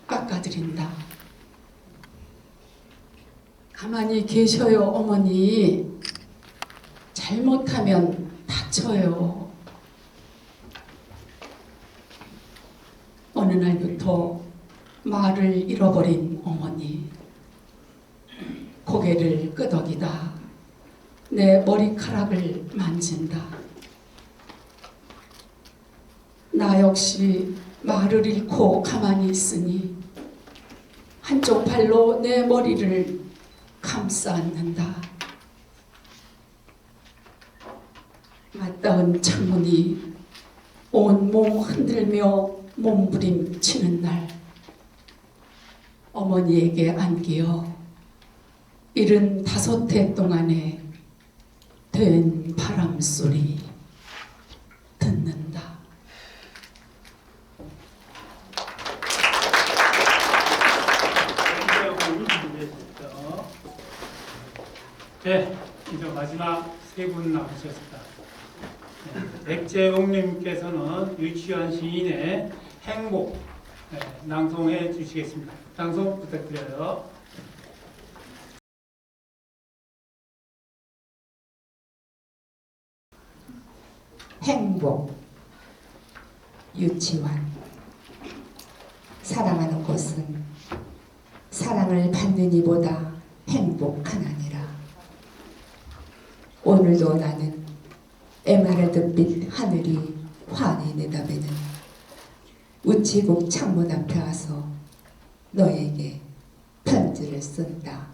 깎아드린다. 가만히 계셔요, 어머니. 잘못하면 다쳐요. 어느 날부터 말을 잃어버린 어머니. 고개를 끄덕이다 내 머리카락을 만진다. 나 역시 말을 잃고 가만히 있으니 한쪽 발로 내 머리를 감싸 안는다. 맞닿은 창문이 온몸 흔들며 몸부림치는 날, 어머니에게 안기어 75해 동안에 된 바람소리 듣는다. 네, 이제 마지막 세 분 남으셨습니다. 백재웅님께서는 유치원 시인의 행복 낭송해 주시겠습니다. 낭송 부탁드려요. 행복. 유치원. 사랑하는 곳은 사랑을 받는 이보다 행복하나니라. 오늘도 나는 에메랄드빛 하늘이 환히 내다보는 우체국 창문 앞에 와서 너에게 편지를 쓴다.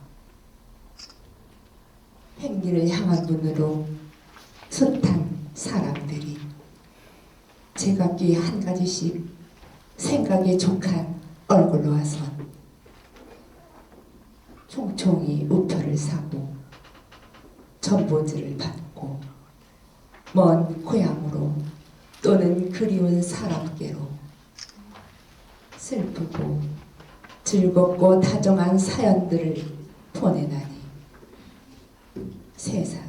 행기를 향한 문으로 숱한 사람들이 제각기 한 가지씩 생각이 족한 얼굴로 와서 총총히 우표를 사고 전보지를 받고 먼 고향으로 또는 그리운 사람께로 슬프고 즐겁고 다정한 사연들을 보내나니 세상에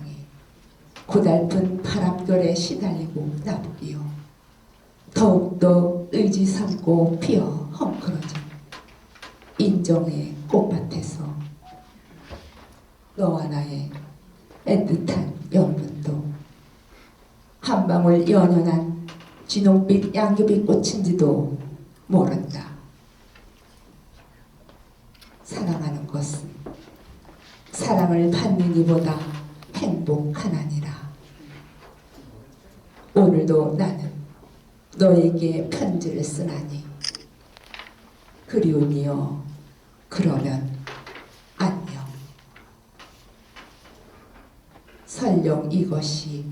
고달픈 바람결에 시달리고 나보기요 더욱더 의지 삼고 피어 헝클어진 인정의 꽃밭에서 너와 나의 애틋한 연분도 한 방울 연연한 진홍빛 양귀비 꽃인지도 모른다. 사랑하는 것은 사랑을 받는 이보다 행복하나니라. 오늘도 나는 너에게 편지를 쓰나니 그리움이여 그러면 안녕. 설령 이것이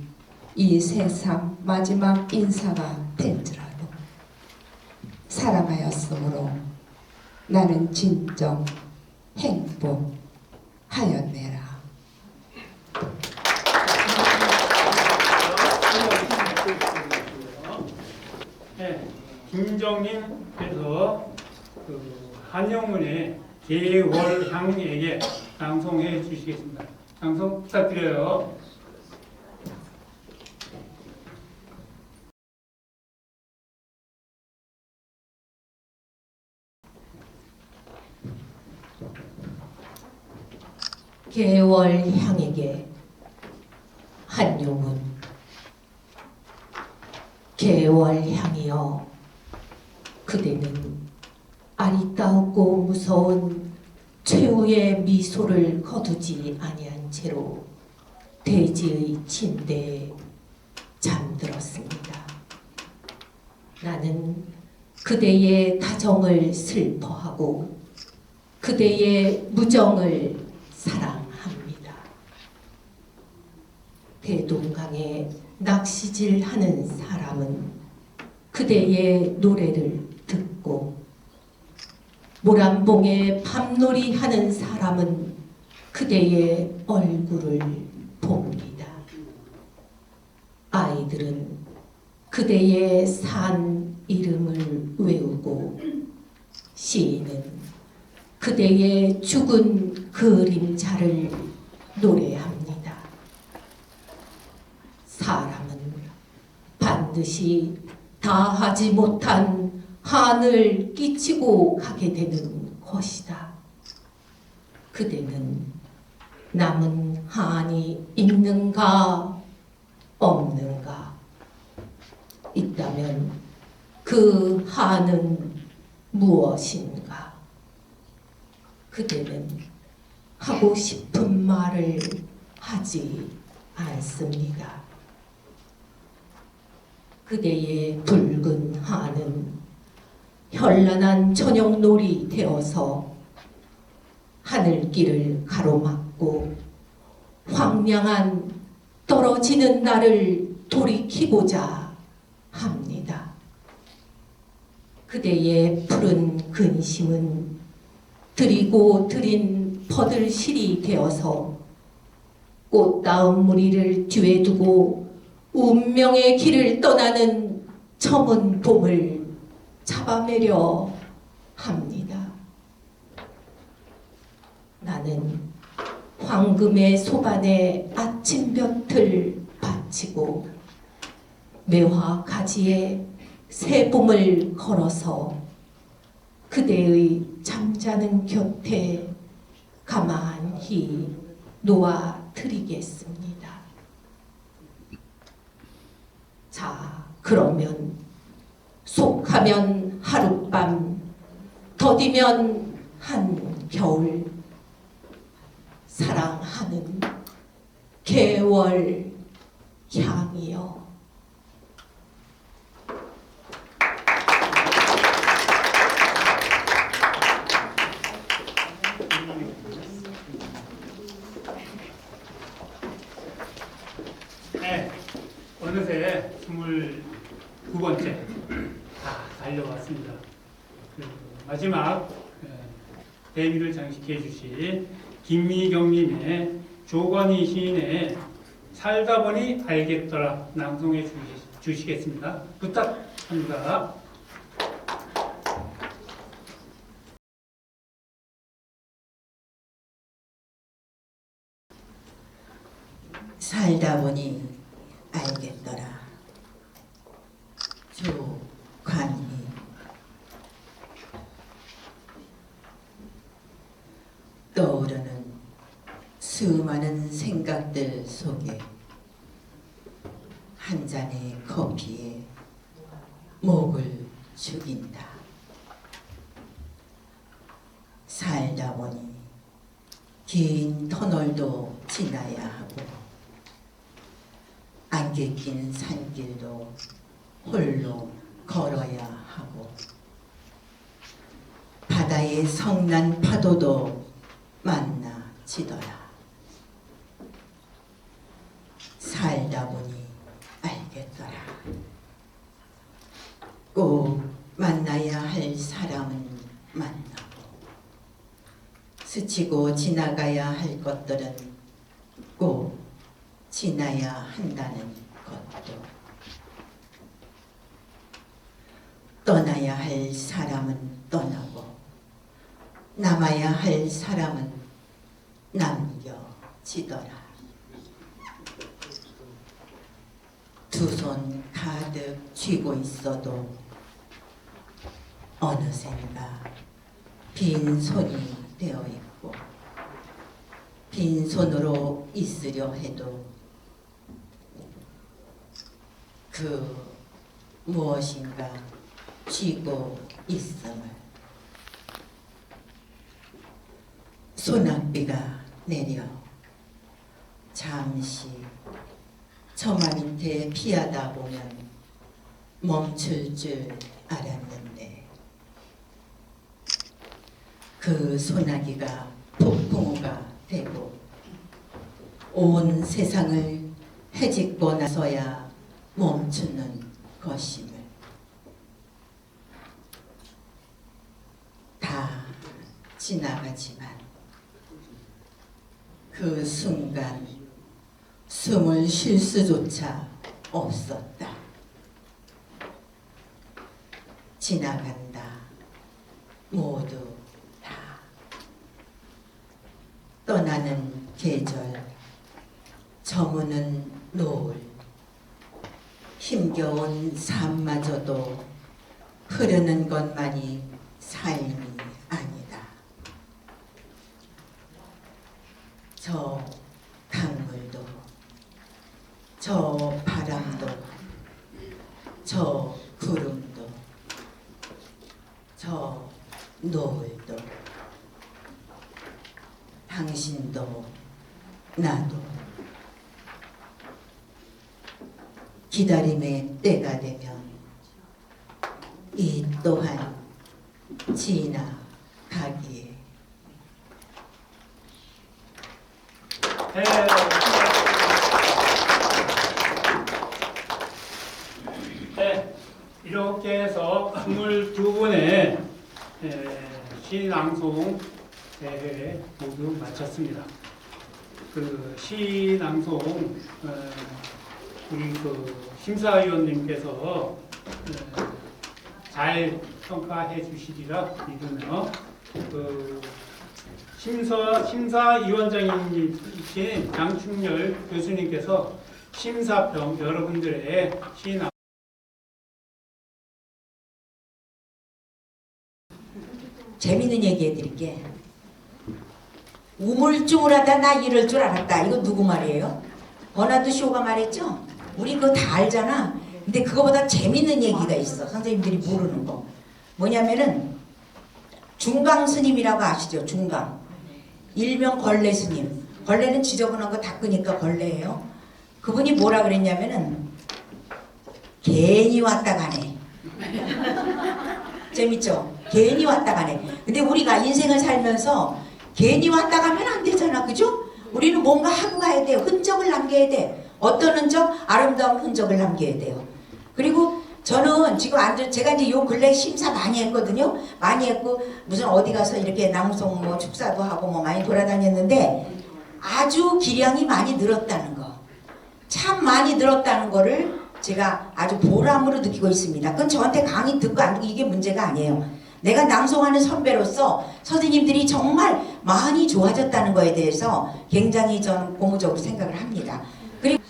이 세상 마지막 인사가 된지라도 사랑하였으므로 나는 진정 행복하였네라. 네, 김정님께서 한영문의 계월향에게 낭송해 주시겠습니다. 낭송 부탁드려요. 계월향에게 한용운. 개월향이여, 그대는 아리따우고 무서운 최후의 미소를 거두지 아니한 채로 대지의 침대에 잠들었습니다. 나는 그대의 다정을 슬퍼하고 그대의 무정을 사랑합니다. 대동강에 낚시질하는 사람은 그대의 노래를 듣고, 모란봉에 밤놀이하는 사람은 그대의 얼굴을 봅니다. 아이들은 그대의 산 이름을 외우고, 시인은 그대의 죽은 그림자를 노래합니다. 사람은 반드시 다하지 못한 한을 끼치고 가게 되는 것이다. 그대는 남은 한이 있는가 없는가? 있다면 그 한은 무엇인가? 그대는 하고 싶은 말을 하지 않습니다. 그대의 붉은 한은 현란한 저녁놀이 되어서 하늘길을 가로막고 황량한 떨어지는 날을 돌이키고자 합니다. 그대의 푸른 근심은 드리고 드린 버들실이 되어서 꽃다운 무리를 뒤에 두고 운명의 길을 떠나는 검은 봄을 잡아매려 합니다. 나는 황금의 소반에 아침볕을 바치고 매화 가지에 새봄을 걸어서 그대의 잠자는 곁에 가만히 놓아드리겠습니다. 자, 그러면 속하면 하룻밤, 더디면 한겨울, 사랑하는 개월 향이여. 네, 어느새 29번째 다 달려왔습니다. 마지막 대미를 장식해 주실 김미경님의 조건희 시인의 살다 보니 알겠더라 낭송해 주시겠습니다. 부탁합니다. 살다 보니 알겠더라. 조관희. 떠오르는 수많은 생각들 속에 한 잔의 커피에 목을 죽인다. 살다 보니 긴 터널도 지나야 하고 안개 낀 산길도 홀로 걸어야 하고 바다의 성난 파도도 만나지더라. 살다 보니 알겠더라. 꼭 만나야 할 사람은 만나고 스치고 지나가야 할 것들은 꼭 지나야 한다는 것도, 떠나야 할 사람은 떠나고 남아야 할 사람은 남겨지더라. 두 손 가득 쥐고 있어도 어느샌가 빈손이 되어 있고, 빈손으로 있으려 해도 그 무엇인가 쥐고 있음을. 소낙비가 내려 잠시 처마 밑에 피하다 보면 멈출 줄 알았는데 그 소나기가 폭풍우가 되고 온 세상을 헤집고 나서야 멈추는 것임을. 다 지나가지만 그 순간 숨을 쉴 수조차 없었다. 지나간다. 모두 다. 떠나는 계절, 저무는 노을, 힘겨운 삶마저도 흐르는 것만이 삶이 아니다. 저 강물도, 저 바람도, 저 구름도, 저 노을도, 당신도 나도 기다림의 때가 되면 이 또한 지나가기에. 네. 네, 이렇게 해서 22분의 시낭송 대회 모두 마쳤습니다. 그 시낭송 우리 그 심사위원님께서 잘 평가해 주시리라 믿으며 그 심사위원장이신 양충렬 교수님께서 심사평 여러분들의 시낭 재밌는 얘기 해드릴게. 우물쭈물하다 나 이럴 줄 알았다. 이거 누구 말이에요? 버나드 쇼가 말했죠? 우리 그거 다 알잖아. 근데 그거보다 재밌는 얘기가 있어. 선생님들이 모르는 거. 뭐냐면은 중강 스님이라고 아시죠? 중강. 일명 걸레 스님. 걸레는 지저분한 거 닦으니까 걸레예요. 그분이 뭐라 그랬냐면은 괜히 왔다 가네. 재밌죠? 괜히 왔다 가네. 근데 우리가 인생을 살면서 괜히 왔다 가면 안 되잖아. 그죠? 우리는 뭔가 하고 가야 돼요. 흔적을 남겨야 돼. 어떤 흔적? 아름다운 흔적을 남겨야 돼요. 그리고 저는 지금 제가 이제 요 근래 심사 많이 했거든요. 많이 했고 무슨 어디 가서 이렇게 낭송 뭐 축사도 하고 뭐 많이 돌아다녔는데 아주 기량이 많이 늘었다는 거. 참 많이 늘었다는 거를 제가 아주 보람으로 느끼고 있습니다. 그건 저한테 강의 듣고 안 듣고 이게 문제가 아니에요. 내가 낭송하는 선배로서 선생님들이 정말 많이 좋아졌다는 거에 대해서 굉장히 저는 고무적으로 생각을 합니다. 그리고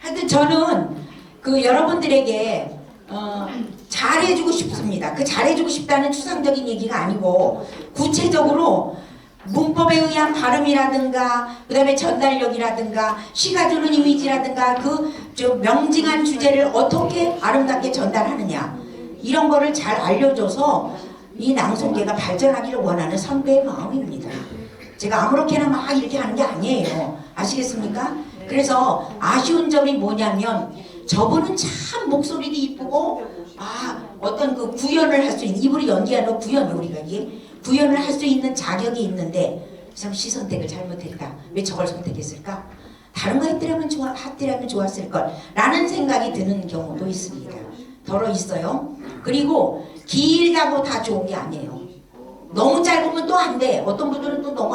하여튼 저는 그 여러분들에게 잘해주고 싶습니다. 그 잘해주고 싶다는 추상적인 얘기가 아니고 구체적으로 문법에 의한 발음이라든가 그 다음에 전달력이라든가 시가 주는 이미지라든가 그 좀 명징한 주제를 어떻게 아름답게 전달하느냐 이런 거를 잘 알려줘서 이 낭송계가 발전하기를 원하는 선배의 마음입니다. 제가 아무렇게나 막 이렇게 하는 게 아니에요. 아시겠습니까? 그래서 아쉬운 점이 뭐냐면 저분은 참 목소리도 이쁘고 어떤 그 구현을 할 수 있는 입으로 연기하는 구현 우리가 이게 구현을 할 수 있는 자격이 있는데 참 시 선택을 잘못했다. 왜 저걸 선택했을까? 다른 거 했더라면 좋았을 걸 라는 생각이 드는 경우도 있습니다. 더러 있어요. 그리고 길다고 다 좋은 게 아니에요. 너무 짧으면 또 안 돼. 어떤 분들은 또 너무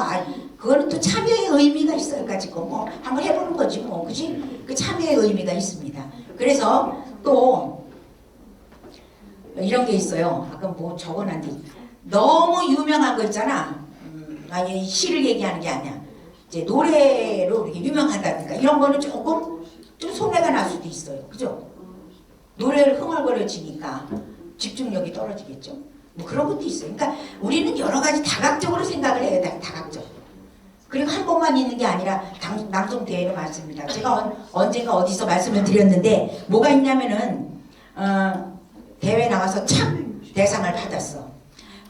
그거는 또 참여의 의미가 있어요. 가지고 뭐 한번 해보는 거지 뭐 그지? 그 참여의 의미가 있습니다. 그래서 또 이런 게 있어요. 아까 뭐 적어놨는데 너무 유명한 거 있잖아. 아니 시를 얘기하는 게 아니야. 이제 노래로 이렇게 유명하다든가 이런 거는 조금 좀 손해가 날 수도 있어요. 그죠? 노래를 흥얼거려지니까 집중력이 떨어지겠죠. 뭐 그런 것도 있어요. 그러니까 우리는 여러 가지 다각적으로 생각을 해야 돼. 다각적. 그리고 한 번만 있는 게 아니라 낭송 대회는 많습니다. 제가 언젠가 어디서 말씀을 드렸는데 뭐가 있냐면은 대회 나가서 참 대상을 받았어.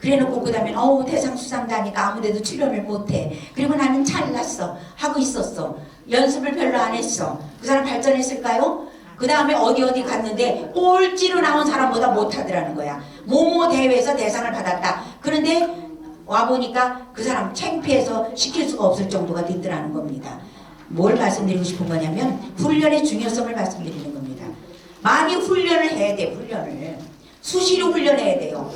그래놓고 그 다음에 대상 수상자니까 아무데도 출연을 못해. 그리고 나는 잘났어 하고 있었어. 연습을 별로 안 했어. 그 사람 발전했을까요? 그 다음에 어디 갔는데 꼴찌로 나온 사람보다 못하더라는 거야. 모모 대회에서 대상을 받았다. 그런데 와보니까 그 사람 창피해서 시킬 수가 없을 정도가 됐더라는 겁니다. 뭘 말씀드리고 싶은 거냐면 훈련의 중요성을 말씀드리는 겁니다. 많이 훈련을 해야 돼. 훈련을 수시로 훈련해야 돼요.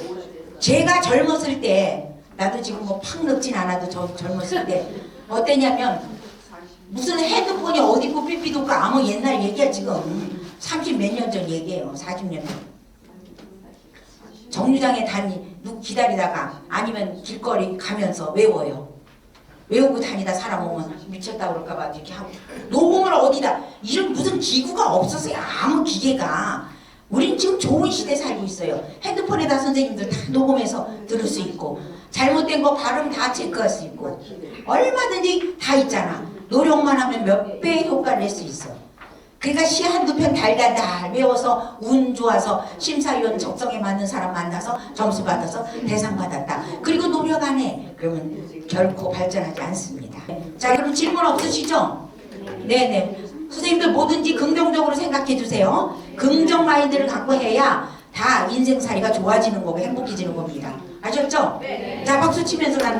제가 젊었을 때, 나도 지금 뭐 팍 늙진 않아도 젊었을 때 어땠냐면 무슨 핸드폰이 어디 있고 삐삐도 없고 아무 옛날 얘기야. 지금 30 몇 년 전 얘기예요. 40년 전. 정류장에 누구 기다리다가 아니면 길거리 가면서 외우고 다니다 사람 오면 미쳤다 그럴까봐 이렇게 하고, 녹음을 어디다, 이런 무슨 기구가 없었어요. 아무 기계가. 우린 지금 좋은 시대 살고 있어요. 핸드폰에다 선생님들 다 녹음해서 들을 수 있고, 잘못된 거 발음 다 체크할 수 있고, 얼마든지 다 있잖아. 노력만 하면 몇 배의 효과를 낼 수 있어. 그러니까 시 한두 편 달달달 외워서 운 좋아서 심사위원 적성에 맞는 사람 만나서 점수 받아서 대상 받았다. 그리고 노력 안 해. 그러면 결코 발전하지 않습니다. 자, 그럼 질문 없으시죠? 네네. 선생님들 뭐든지 긍정적으로 생각해 주세요. 긍정 마인드를 갖고 해야 다 인생살이가 좋아지는 거고 행복해지는 겁니다. 아셨죠? 네. 자, 박수 치면서 나는